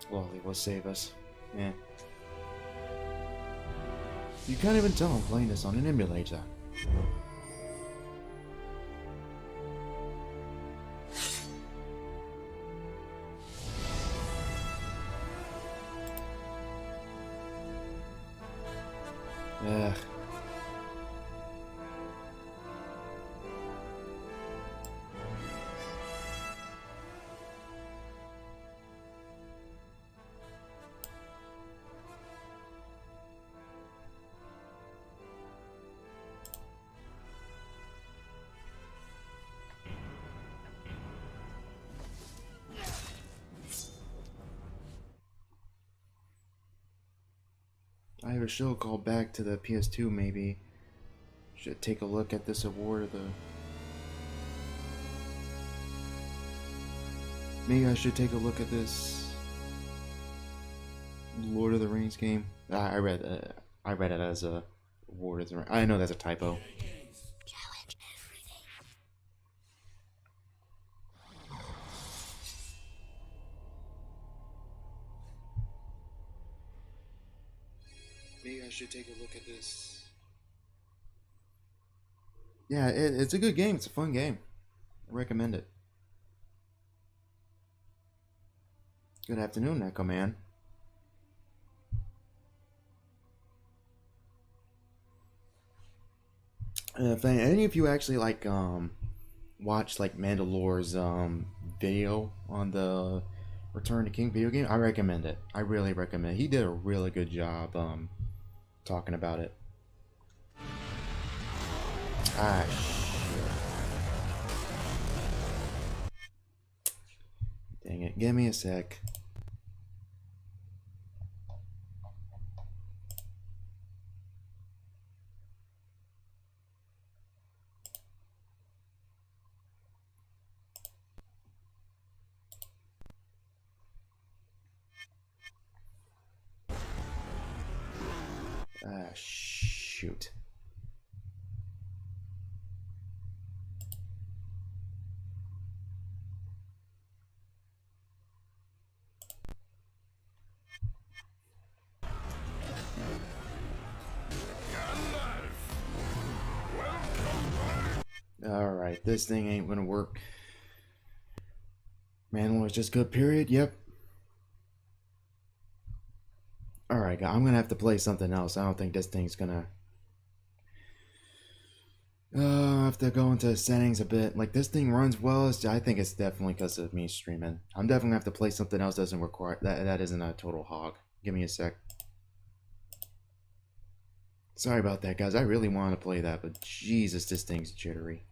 Well, he will save us. Yeah. You can't even tell I'm playing this on an emulator. Ugh. I have a show called Back to the PS2, maybe. Should take a look at this award of the... Maybe I should take a look at this Lord of the Rings game. I read it as a Lord of the Rings. I know that's a typo. Maybe I should take a look at this. Yeah, it's a good game. It's a fun game. I recommend it. Good afternoon, Echo Man. If any of you actually like watch like Mandalore's video on the Return to King video game, I recommend it. I really recommend it. He did a really good job talking about it. Ah, shit. Dang it. Give me a sec. Ah, shoot. Alright, this thing ain't gonna work. Manual is just good, period. Yep. Alright, I'm gonna have to play something else. I don't think this thing's gonna... I have to go into settings a bit. Like, this thing runs well. I think it's definitely because of me streaming. I'm definitely gonna have to play something else that doesn't require... That isn't a total hog. Give me a sec. Sorry about that, guys. I really want to play that, but Jesus, this thing's jittery.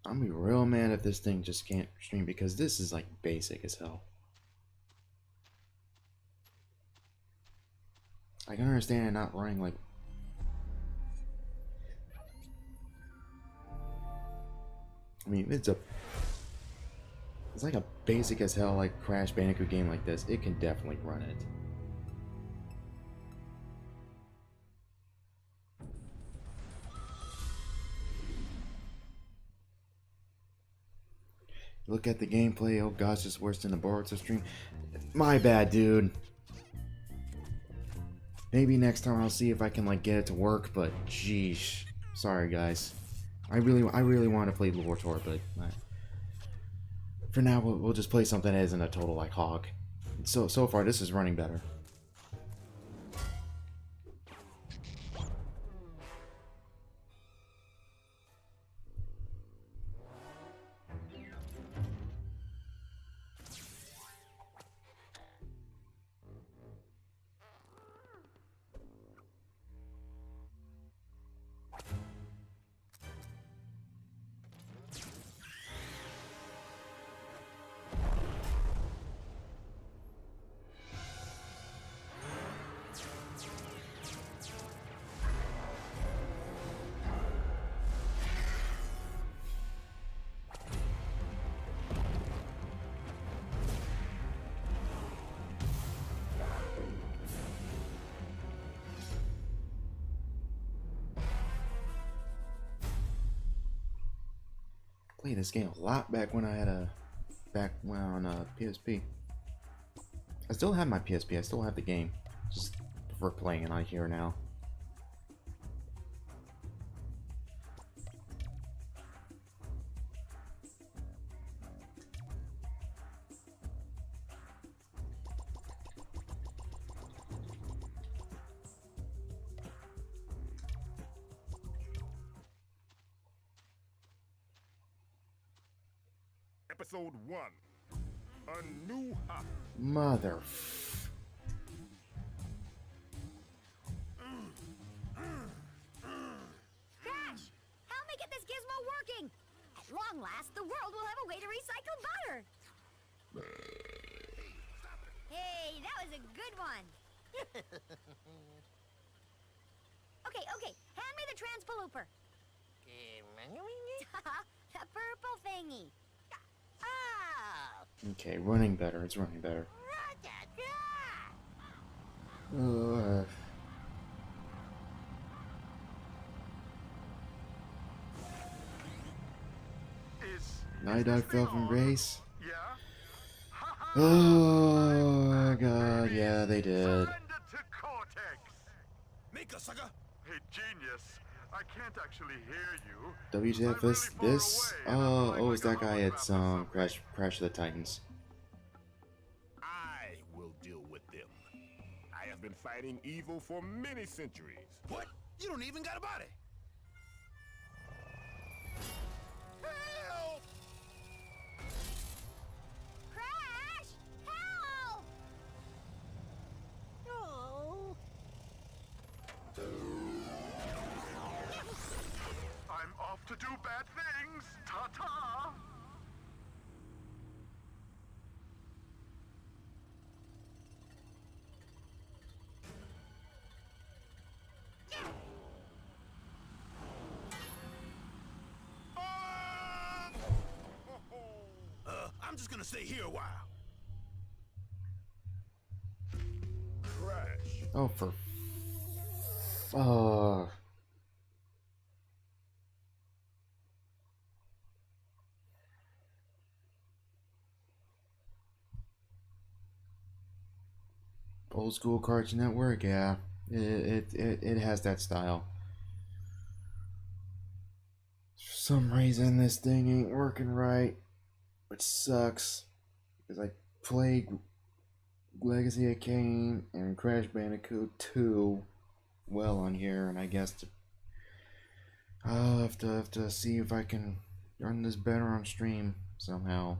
I'm gonna be real mad if this thing just can't stream because this is like basic as hell. I can understand it not running like. I mean, it's like a basic as hell like Crash Bandicoot game like this. It can definitely run it. Look at the gameplay. Oh gosh, it's worse than the Boruto stream. My bad, dude. Maybe next time I'll see if I can like get it to work, but jeez. Sorry guys. I really want to play Boruto, but for now we'll just play something that isn't a total like hog. So far this is running better. Played this game a lot back when I had on PSP. I still have my PSP. I still have the game. Just prefer playing it on here now. Episode 1. A new high. Mother. Crash! Help me get this gizmo working! At long last, the world will have a way to recycle butter! Hey, that was a good one! Okay, hand me the transpalooper. The purple thingy. Oh! Okay, running better. It's running better. Night Dog fell from grace. Oh god, yeah, they did. Mika, sucker. Hey, genius. I can't actually hear you. WTF this? Oh, it's that guy at Crash of the Titans. I will deal with them. I have been fighting evil for many centuries. What? You don't even got a body. Help! Crash! Help! Oh. I'm off to do bad things. Ta-ta! I'm just gonna stay here a while. Crash. Oh, for Old school Cartoon Network, yeah. It has that style. For some reason this thing ain't working right, which sucks because I played Legacy of Kain and Crash Bandicoot 2 well on here, and I guess I'll have to see if I can run this better on stream somehow.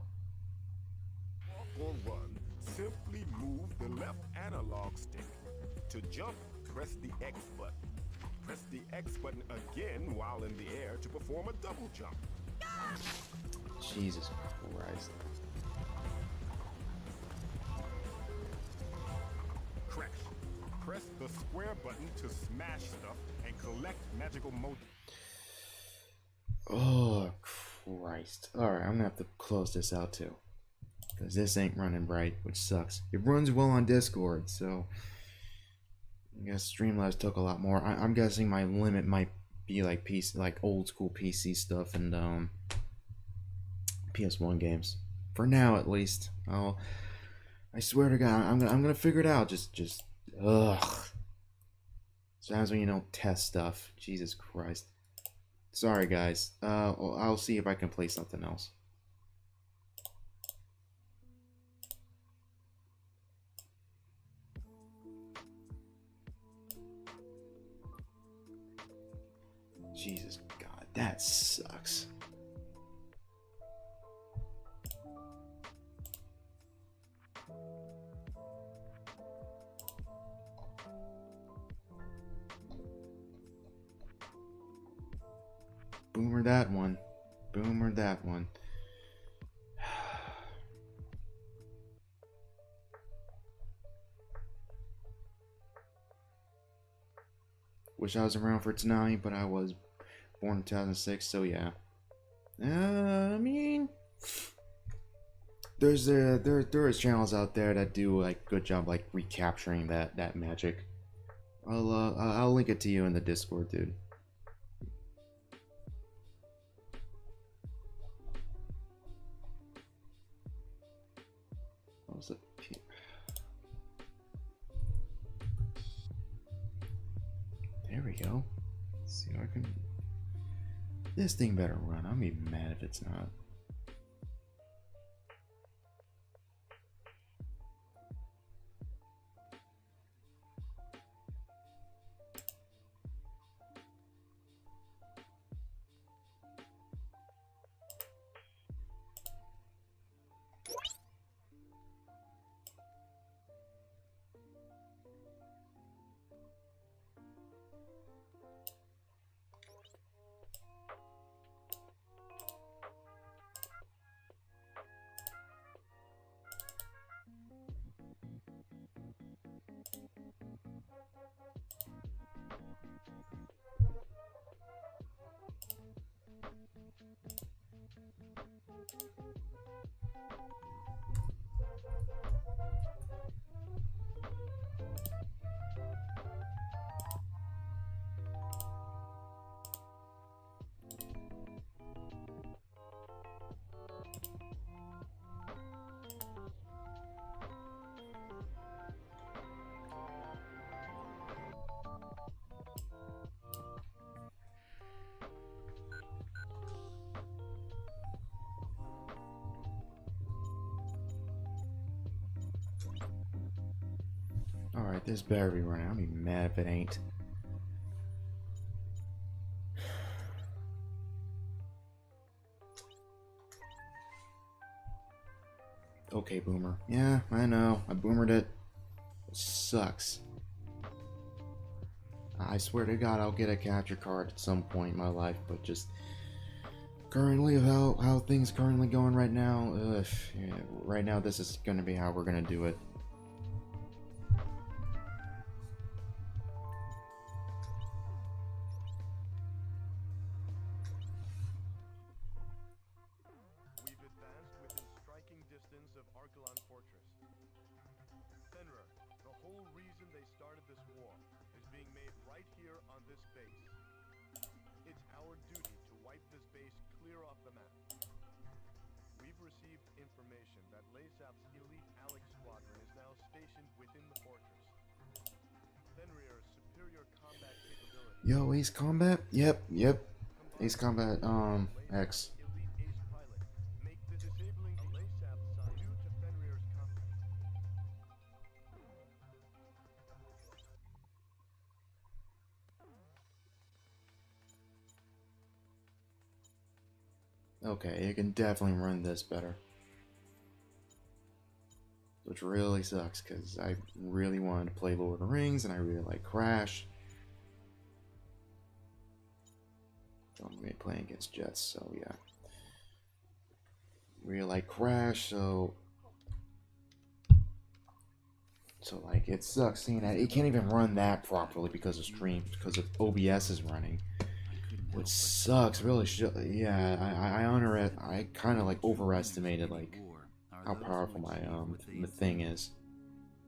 For run, simply move the left analog stick. To jump, press the X button. Press the X button again while in the air to perform a double jump. Jesus Christ. Crash. Press the square button to smash stuff and collect magical motes. Oh, Christ. Alright, I'm gonna have to close this out too. Because this ain't running right, which sucks. It runs well on Discord, so I guess Streamlabs took a lot more. I'm guessing my limit might be like PC, like old school PC stuff and PS1 games. For now, at least. I swear to God, I'm gonna figure it out. Just ugh. Sometimes when you don't test stuff, Jesus Christ. Sorry, guys. I'll see if I can play something else. Jesus God, that sucks. Boomer that one. Boomer that one. Wish I was around for tonight, but I was born in 2006, so yeah. I mean, there is channels out there that do like good job like recapturing that magic. I'll link it to you in the Discord, dude. What was it? There we go. Let's see if I can. This thing better run. I'm even mad if it's not. Alright, this better be running. I'll be mad if it ain't. Okay, Boomer. Yeah, I know. I boomered it. It sucks. I swear to God, I'll get a capture card at some point in my life, but just currently, how things currently going right now, yeah, right now this is gonna be how we're gonna do it. Yo, Ace Combat? Yep. Ace Combat, X. Okay, you can definitely run this better. Which really sucks, because I really wanted to play Lord of the Rings, and I really like Crash. I'm going to be playing against Jets, so yeah. Really like Crash, so So like it sucks seeing that it can't even run that properly because of stream, because of OBS is running, which sucks. Really, yeah. I honor it. I kind of like overestimated like how powerful my the thing is.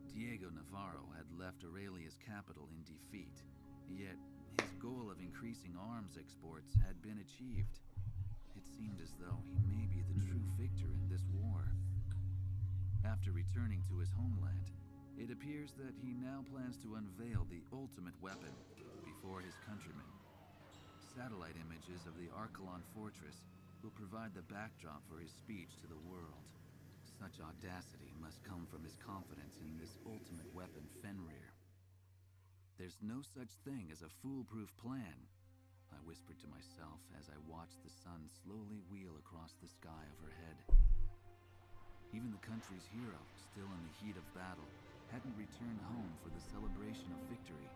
Diego Navarro had left Aurelia's capital in defeat, yet his goal of increasing arms exports had been achieved. It seemed as though he may be the true victor in this war. After returning to his homeland, it appears that he now plans to unveil the ultimate weapon before his countrymen. Satellite images of the Archelon fortress will provide the backdrop for his speech to the world. Such audacity must come from his confidence in this ultimate weapon, Fenrir. There's no such thing as a foolproof plan, I whispered to myself as I watched the sun slowly wheel across the sky overhead. Even the country's hero, still in the heat of battle, hadn't returned home for the celebration of victory.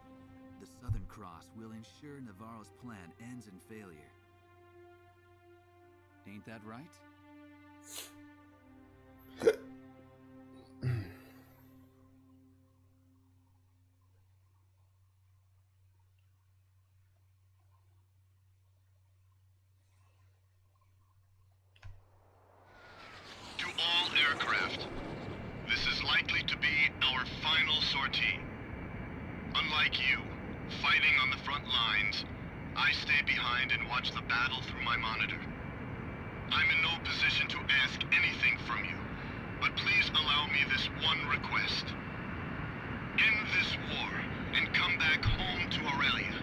The Southern Cross will ensure Navarro's plan ends in failure. Ain't that right? To all aircraft, this is likely to be our final sortie. Unlike you, fighting on the front lines, I stay behind and watch the battle through my monitor. I'm in no position to ask anything from you, but please allow me this one request. End this war and come back home to Aurelia.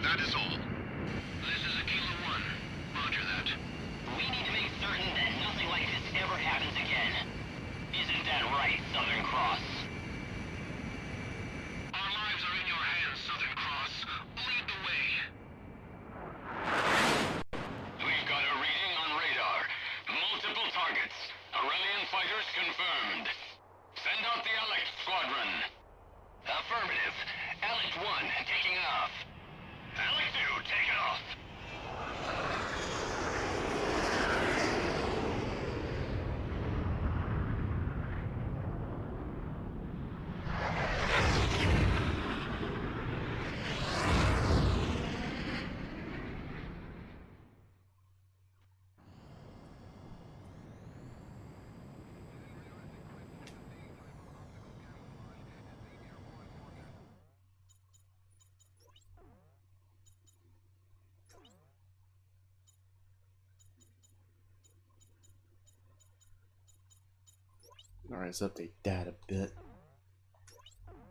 That is all. This is Aquila 1. Roger that. We need to make certain that nothing like this ever happens again. Isn't that right, Southern Cross? Our lives are in your hands, Southern Cross. Lead the way. We've got a reading on radar. Multiple targets. Aurelian fighters confirmed. Send out the Elect Squadron. Affirmative. Elect 1 taking off. Elect 2 taking off. Alright, let's update that a bit.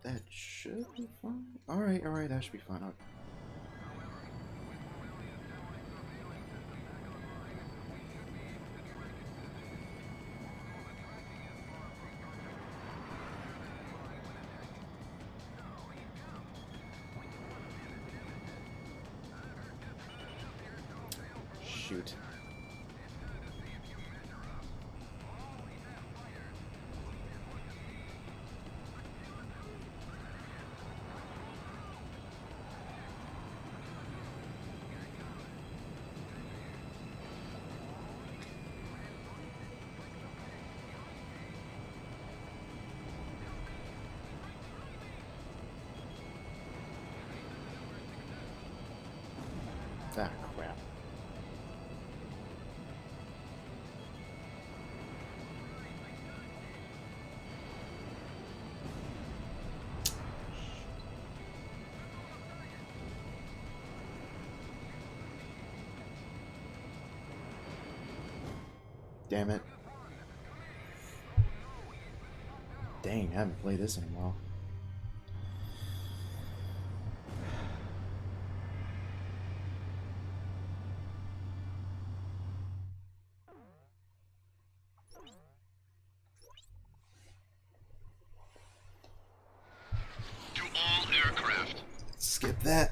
That should be fine. Alright, that should be fine. Okay. Shoot. Ah, crap. Damn it. Dang, I haven't played this in a while. To all aircraft. Skip that.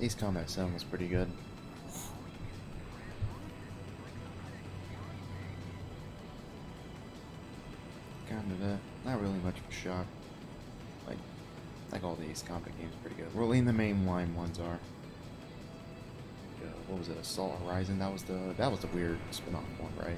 Ace Combat 7 was pretty good. Kind of not really much of a shock. Like all the Ace Combat games, pretty good. Really, the mainline ones are. What was it? Assault Horizon. That was the weird spin-off one, right?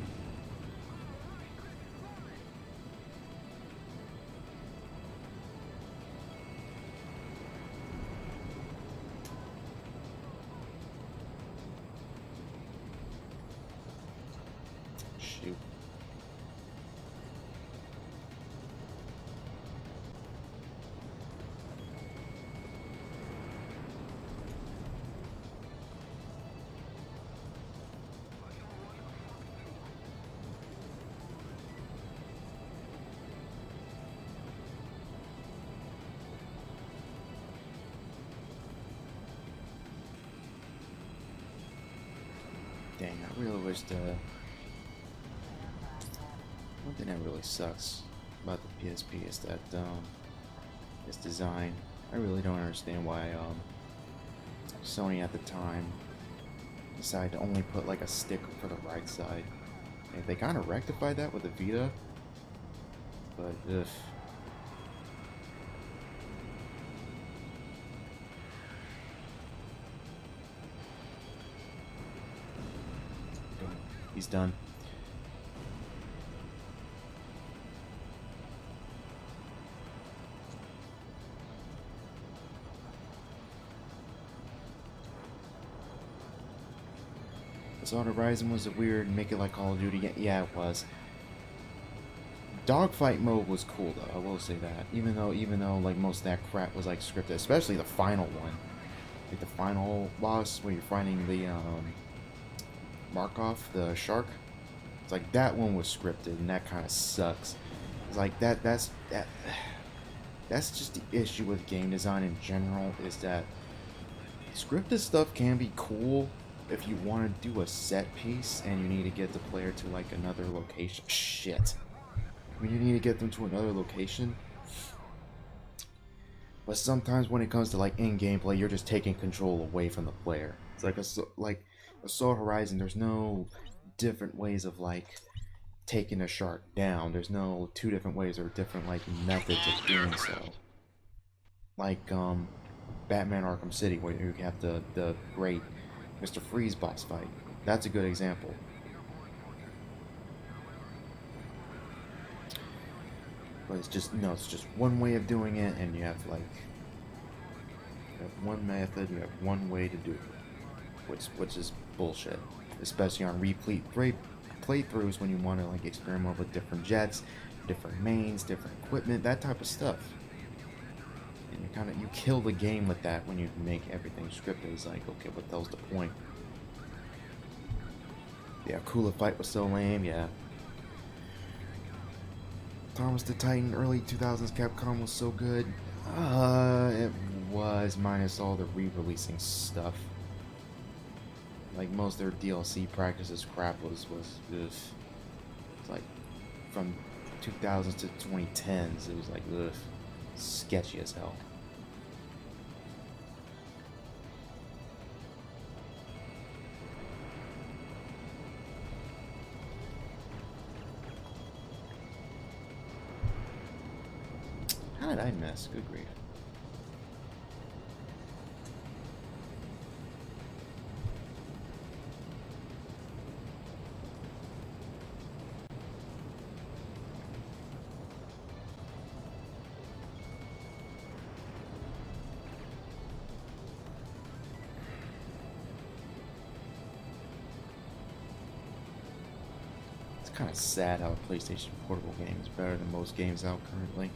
Shoot. Dang, I really wish one thing that really sucks about the PSP is that its design. I really don't understand why Sony at the time decided to only put like a stick for the right side. And they kind of rectified that with the Vita, but ugh. He's done. Assault Horizon was a weird, make it like Call of Duty. Yeah, it was. Dogfight mode was cool though, I will say that. Even though like most of that crap was like scripted, especially the final one. Like the final boss where you're fighting the Markov, the shark. It's like that one was scripted, and that kind of sucks. It's like that's just the issue with game design in general, is that scripted stuff can be cool if you want to do a set piece and you need to get the player to like another location. Shit. When you need to get them to another location. But sometimes when it comes to like in-game play, you're just taking control away from the player. It's like Assault Horizon, there's no different ways of like taking a shark down. There's no two different ways or different like methods of doing so. Like Batman Arkham City, where you have the great Mr. Freeze boss fight. That's a good example. But it's just one way of doing it, and you have like one method, you have one way to do it, which is bullshit. Especially on replay playthroughs when you want to like experiment with different jets, different mains, different equipment, that type of stuff. And you kill the game with that when you make everything scripted. It's like, okay, what the hell's the point? Yeah, Cooler Fight was so lame, yeah. Thomas the Titan early 2000s Capcom was so good. It was, minus all the re-releasing stuff. Like most of their DLC practices crap was it's like from 2000s to 2010s, it was like sketchy as hell. How did I miss? Good grief. It's kind of sad how a PlayStation Portable game is better than most games out currently.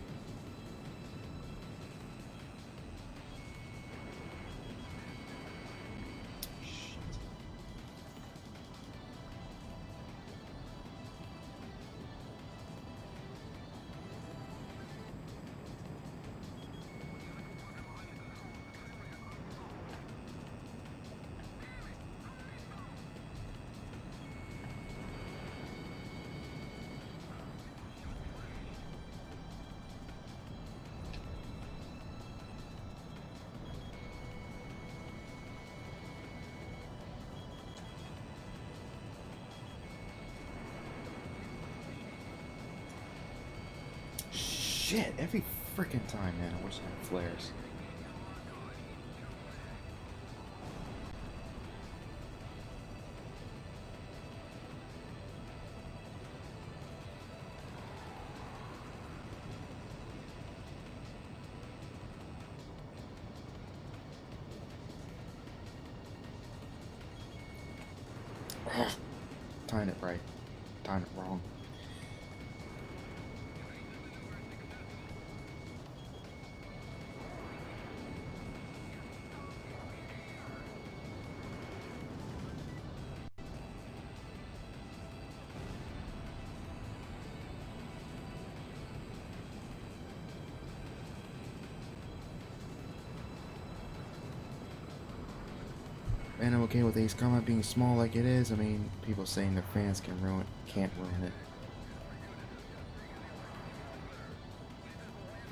shit, every freaking time, man. I wish I had flares. Tying it right. Tying it wrong. And I'm okay with Ace Combat being small like it is. I mean, people saying their fans can't ruin it.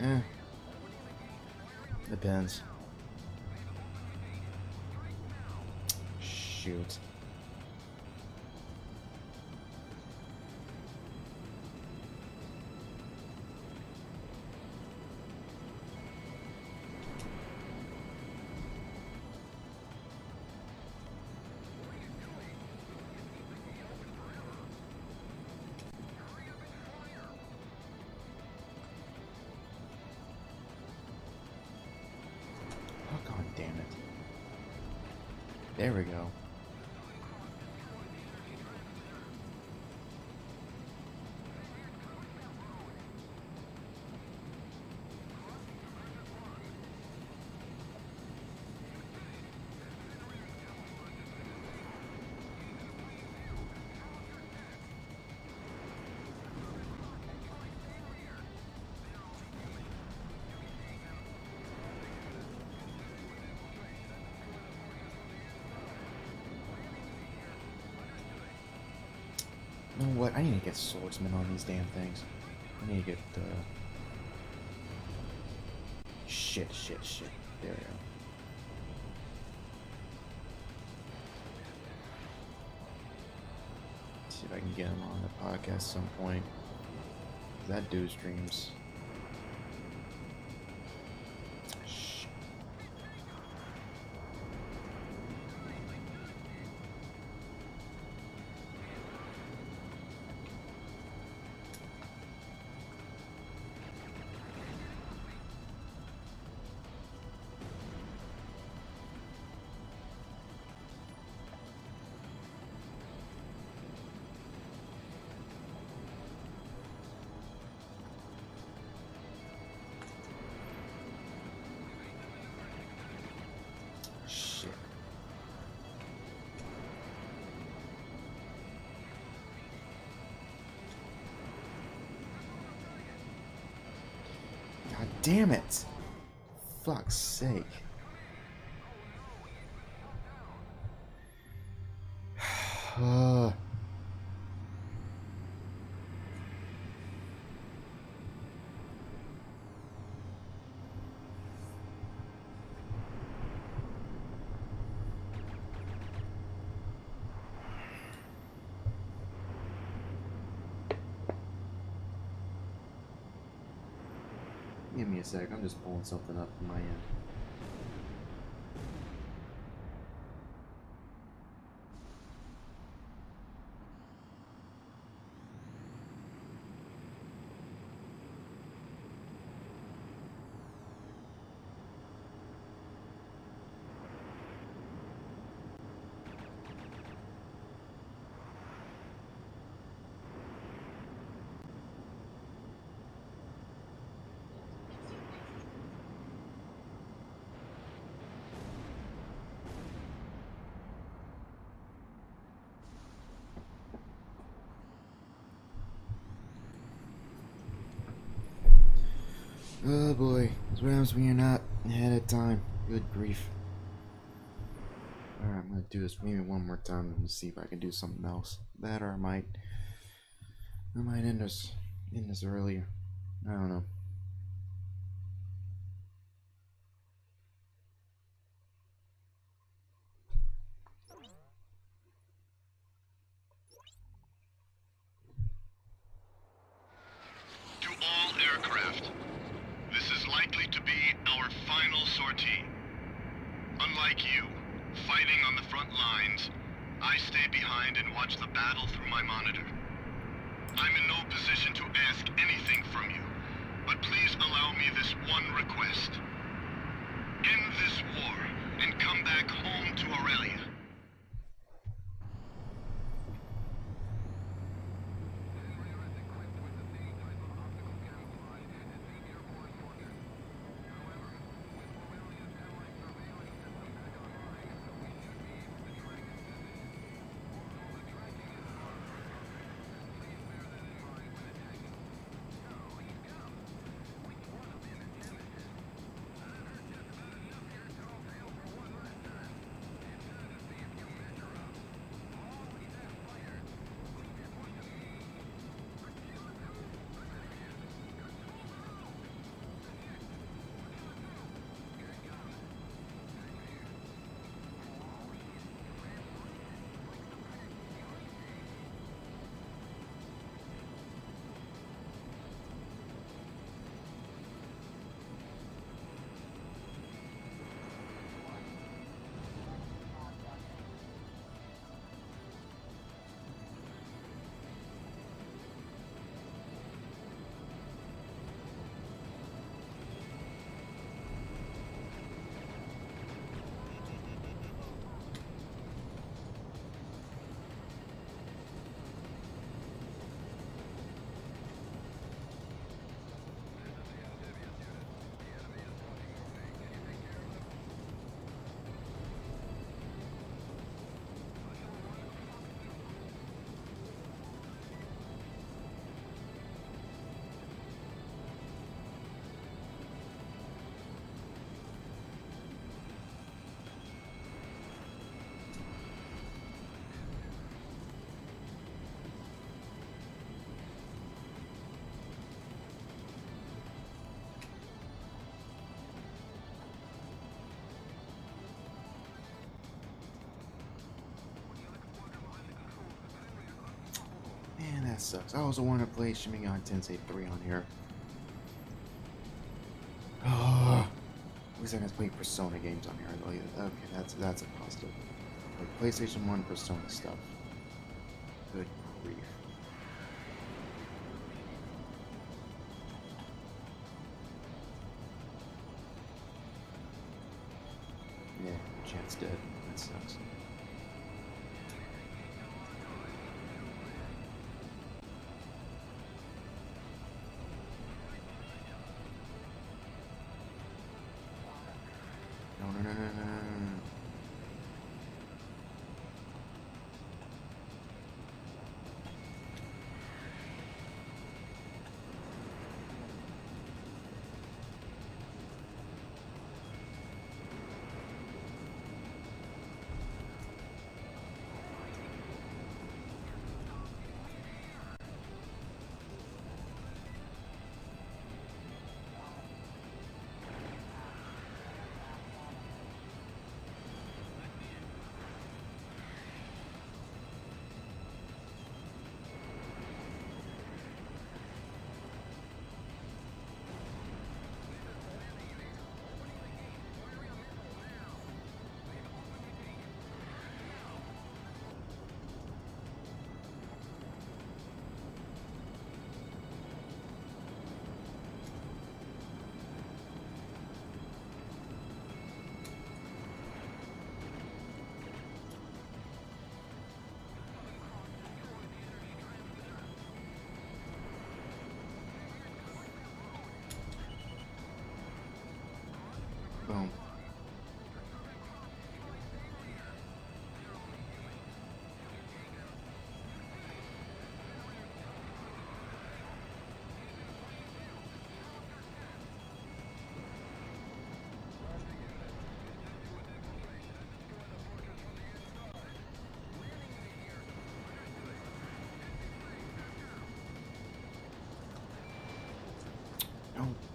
Eh. Depends. Shoot. Oh, god damn it. There we go. You know what? I need to get swordsman on these damn things. I need to get shit. There we go. See if I can get him on the podcast at some point. That dude streams. Shit. God damn it! Fuck's sake. Give me a sec, I'm just pulling something up from my end. Oh boy, this what happens when you're not ahead of time. Good grief. Alright, I'm gonna do this maybe one more time and see if I can do something else. That or I might end this earlier. I don't know. To all aircraft, Unlike you, fighting on the front lines, I stay behind and watch the battle through my monitor. I'm in no position to ask anything from you, but please allow me this one request. End this war and come back home to Aurelia. Man, that sucks. I also want to play Shin Megami Tensei 3 on here. Oh, at least I can play Persona games on here. Okay, that's a positive. Like PlayStation 1 Persona stuff. Good grief. Yeah, Chad's dead. That sucks. No.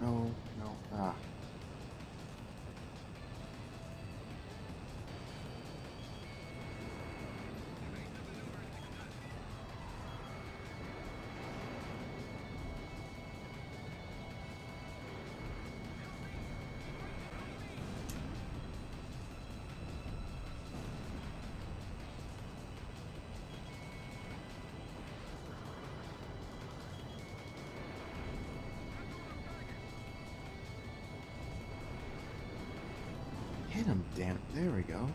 Boom. No. Ah. Hit him, damn. There we go.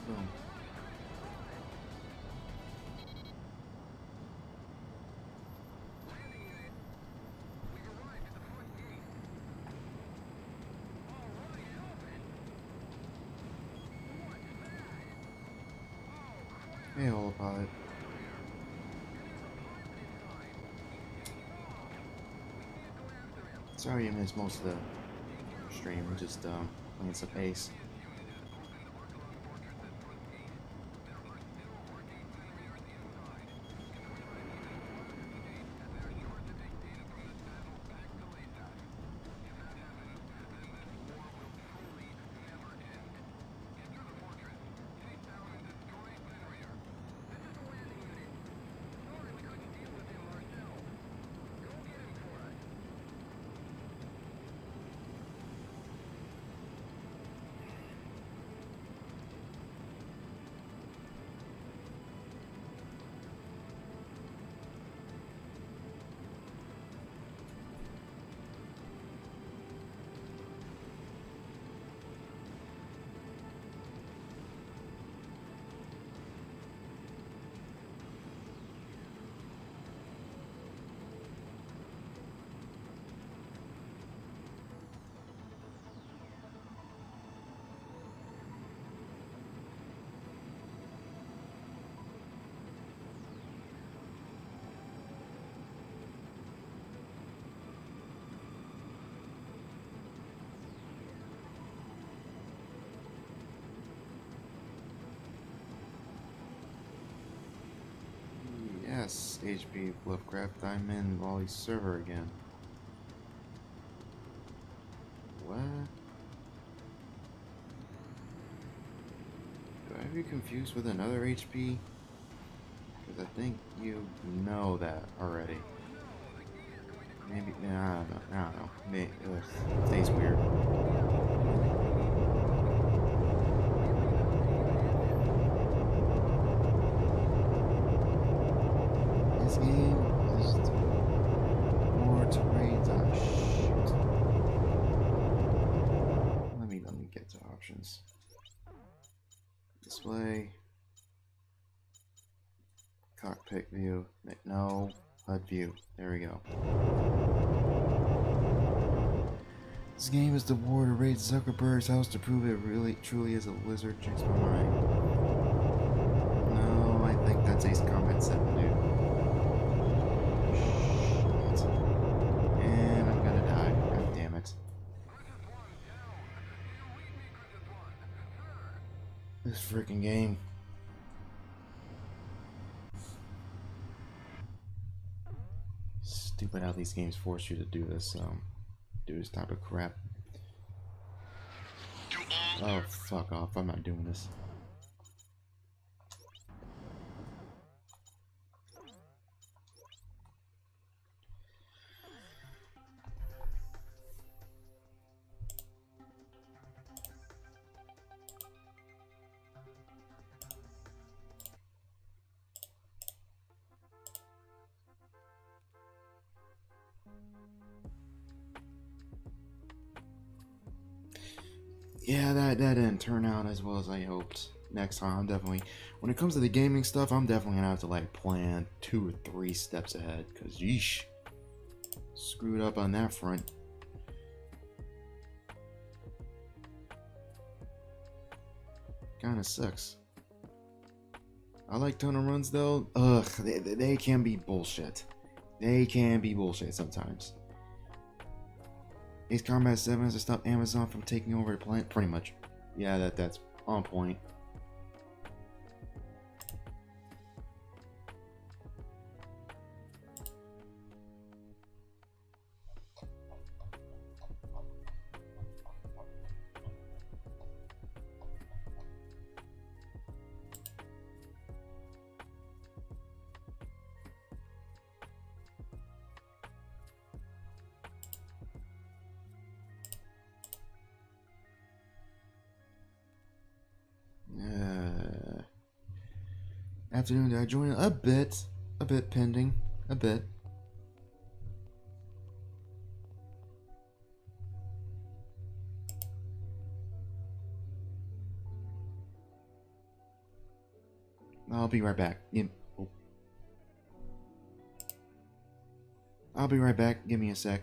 Boom. Hey, Holopilot. Sorry you missed most of the stream. Just playing some Ace. Yes, HP Lovecraft, I'm in Wally's server again. What? Do I have you confused with another HP? Because I think you know that already. Maybe, nah, I don't know. I don't know. Maybe, today's weird. This game is more terrains. Oh shit. Let me get to options. Display. Cockpit view. No. HUD view. There we go. This game is the war to raid Zuckerberg's house to prove it really truly is a lizard. Checks my mind. No, I think that's Ace Combat 7, dude. Shit. And I'm gonna die. God damn it. This freaking game. Stupid how these games force you to do this type of crap. Oh, fuck off. I'm not doing this. Yeah, that didn't turn out as well as I hoped. next time. I'm definitely, when it comes to the gaming stuff, I'm definitely gonna have to like plan 2 or 3 steps ahead, because yeesh, screwed up on that front. Kinda sucks. I like tunnel runs though. Ugh, they can be bullshit. They can be bullshit sometimes. Ace Combat 7 has to stop Amazon from taking over the planet. Pretty much. Yeah, that's on point. Afternoon, did I join? A bit pending, a bit. I'll be right back. I'll be right back. Give me a sec.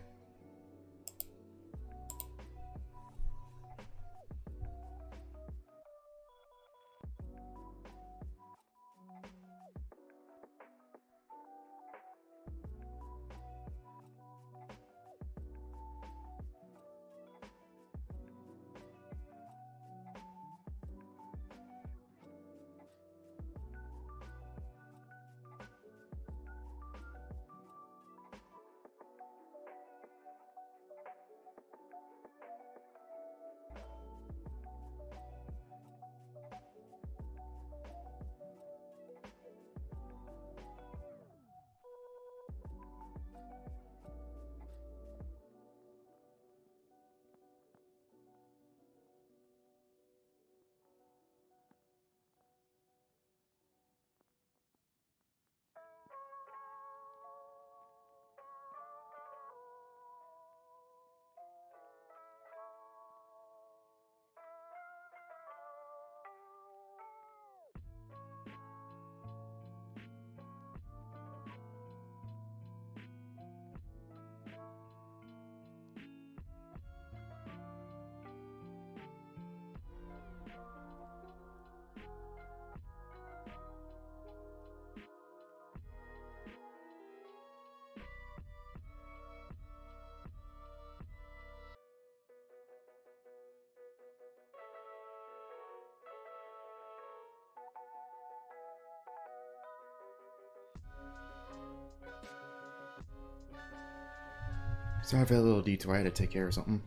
Sorry for that little detour. I had to take care of something.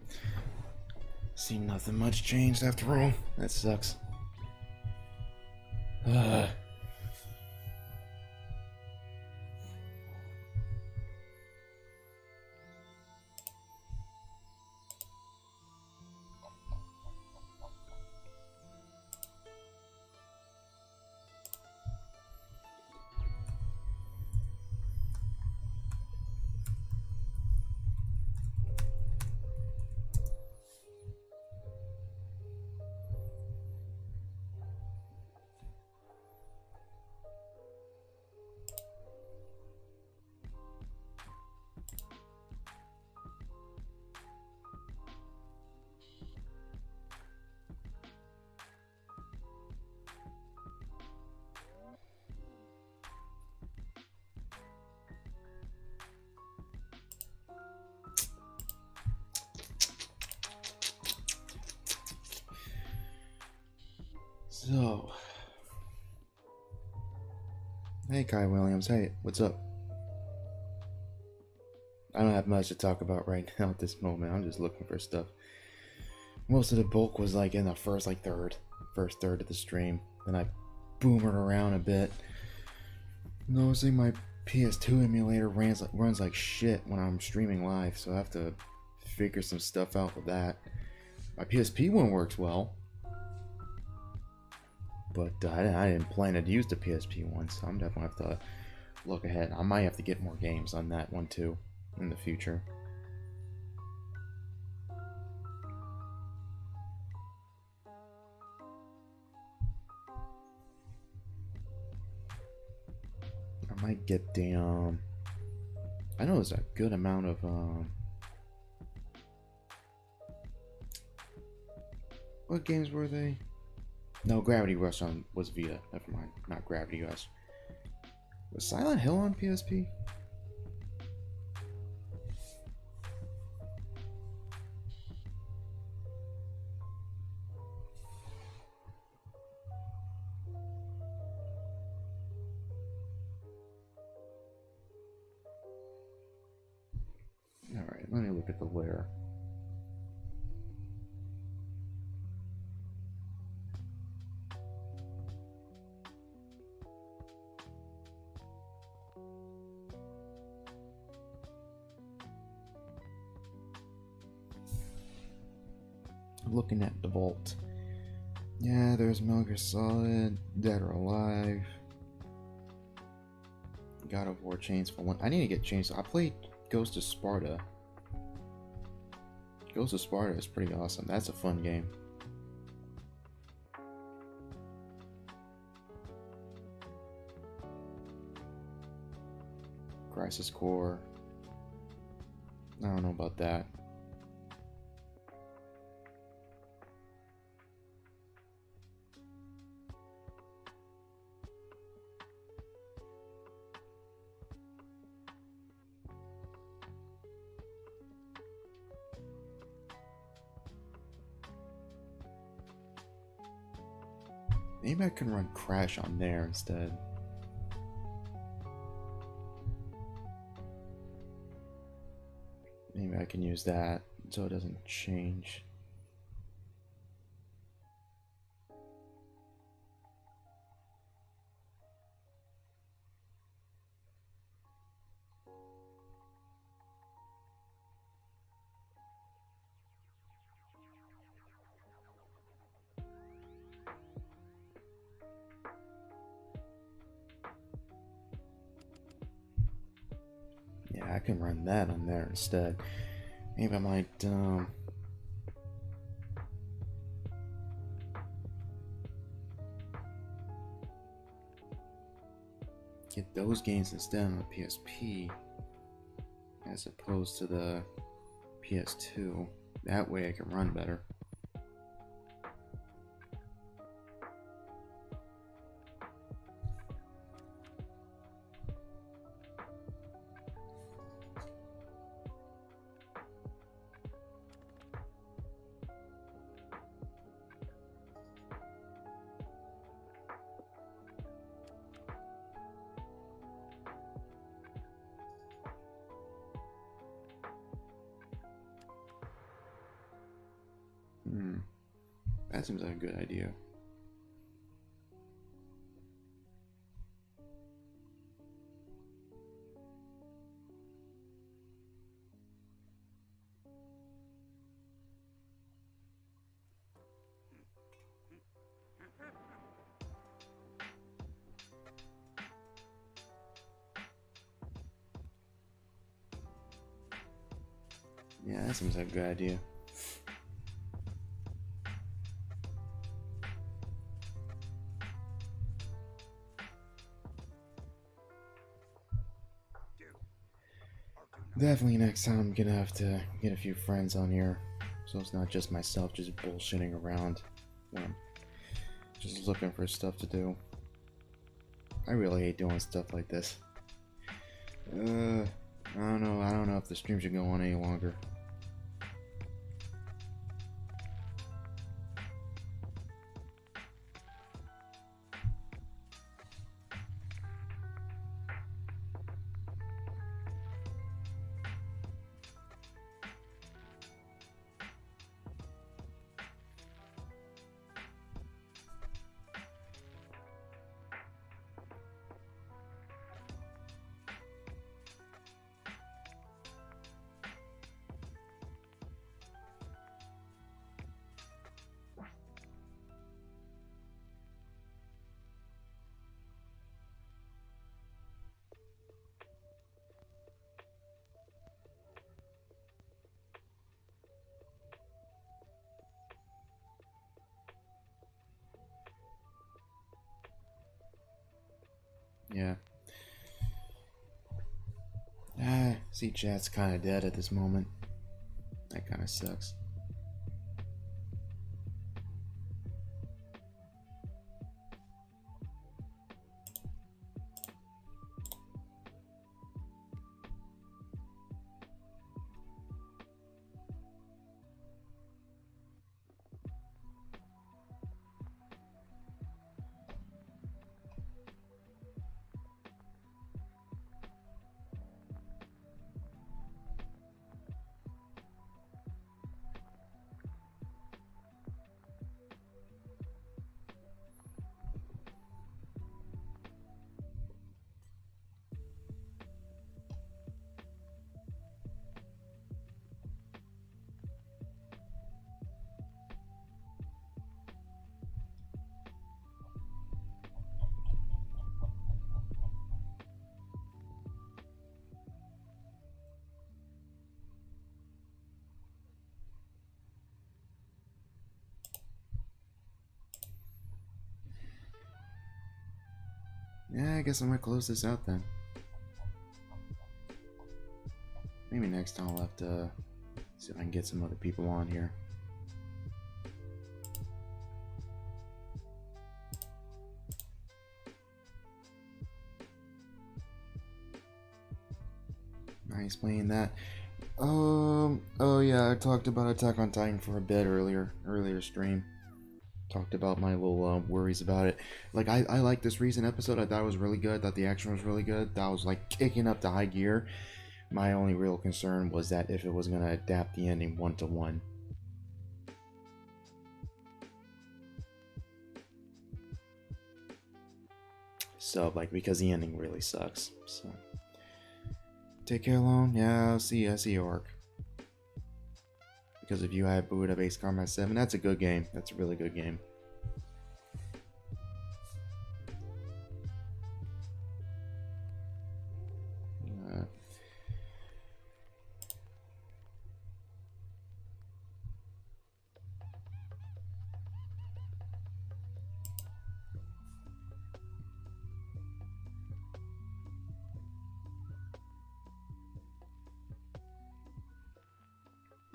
Seemed nothing much changed after all. That sucks. So, hey Kai Williams, hey, what's up? I don't have much to talk about right now at this moment. I'm just looking for stuff. Most of the bulk was like in the first third of the stream. Then I boomered around a bit. Noticing my PS2 emulator runs like shit when I'm streaming live, so I have to figure some stuff out with that. My PSP one works well. But I didn't plan to use the PSP one, so I'm definitely have to look ahead. I might have to get more games on that one too in the future. might get the I know there's a good amount of what games were they? No, Gravity Rush was Vita. Never mind, not Gravity Rush. Was Silent Hill on PSP? Alright, let me look at the where. Looking at the vault. Yeah, there's Metal Gear Solid, Dead or Alive, God of War Chains for one. I need to get Chains. I played Ghost of Sparta. Ghost of Sparta is pretty awesome. That's a fun game. Crisis Core. I don't know about that. Maybe I can run Crash on there instead. Maybe I can use that so it doesn't change. Yeah, I can run that on there instead. Maybe I might get those games instead on the PSP as opposed to the PS2. That way I can run better. That seems like a good idea. Yeah, that seems like a good idea. Definitely next time I'm gonna have to get a few friends on here, so it's not just myself just bullshitting around when I'm just looking for stuff to do. I really hate doing stuff like this. I don't know if the stream should go on any longer. Yeah. See, chat's kind of dead at this moment. That kind of sucks. Yeah, I guess I might close this out then. Maybe next time I'll have to see if I can get some other people on here. Nice playing that. Oh yeah, I talked about Attack on Titan for a bit earlier stream. Talked about my little worries about it. Like, I like this recent episode. I thought it was really good. I thought the action was really good. That was like kicking up to high gear. My only real concern was that if it was going to adapt the ending one-to-one. So, like, because the ending really sucks. So, take care, Long. Yeah, I'll see you, Orc. Because if you had booted up Ace Combat 7, that's a good game. That's a really good game.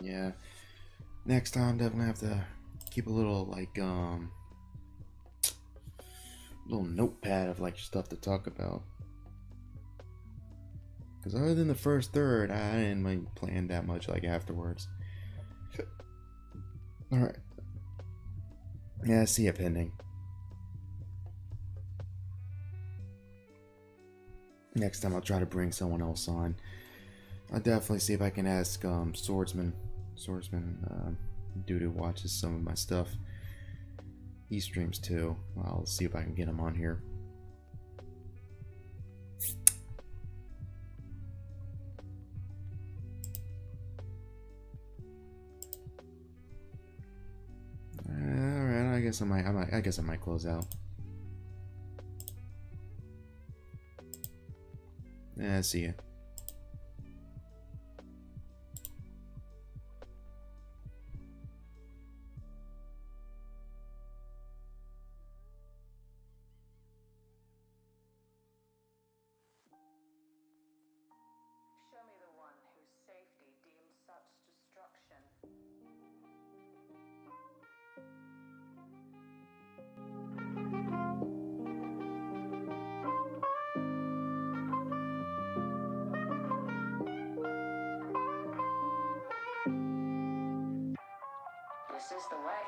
Yeah. Next time, definitely have to keep a little, like, little notepad of, like, stuff to talk about. Because other than the first third, I didn't like plan that much, like, afterwards. Alright. Yeah, see ya, pending. Next time I'll try to bring someone else on. I'll definitely see if I can ask, Swordsman, dude who watches some of my stuff. He streams too. I'll see if I can get him on here. Alright, I guess I might close out. Yeah, see ya. Show me the one whose safety deems such destruction. This is the way.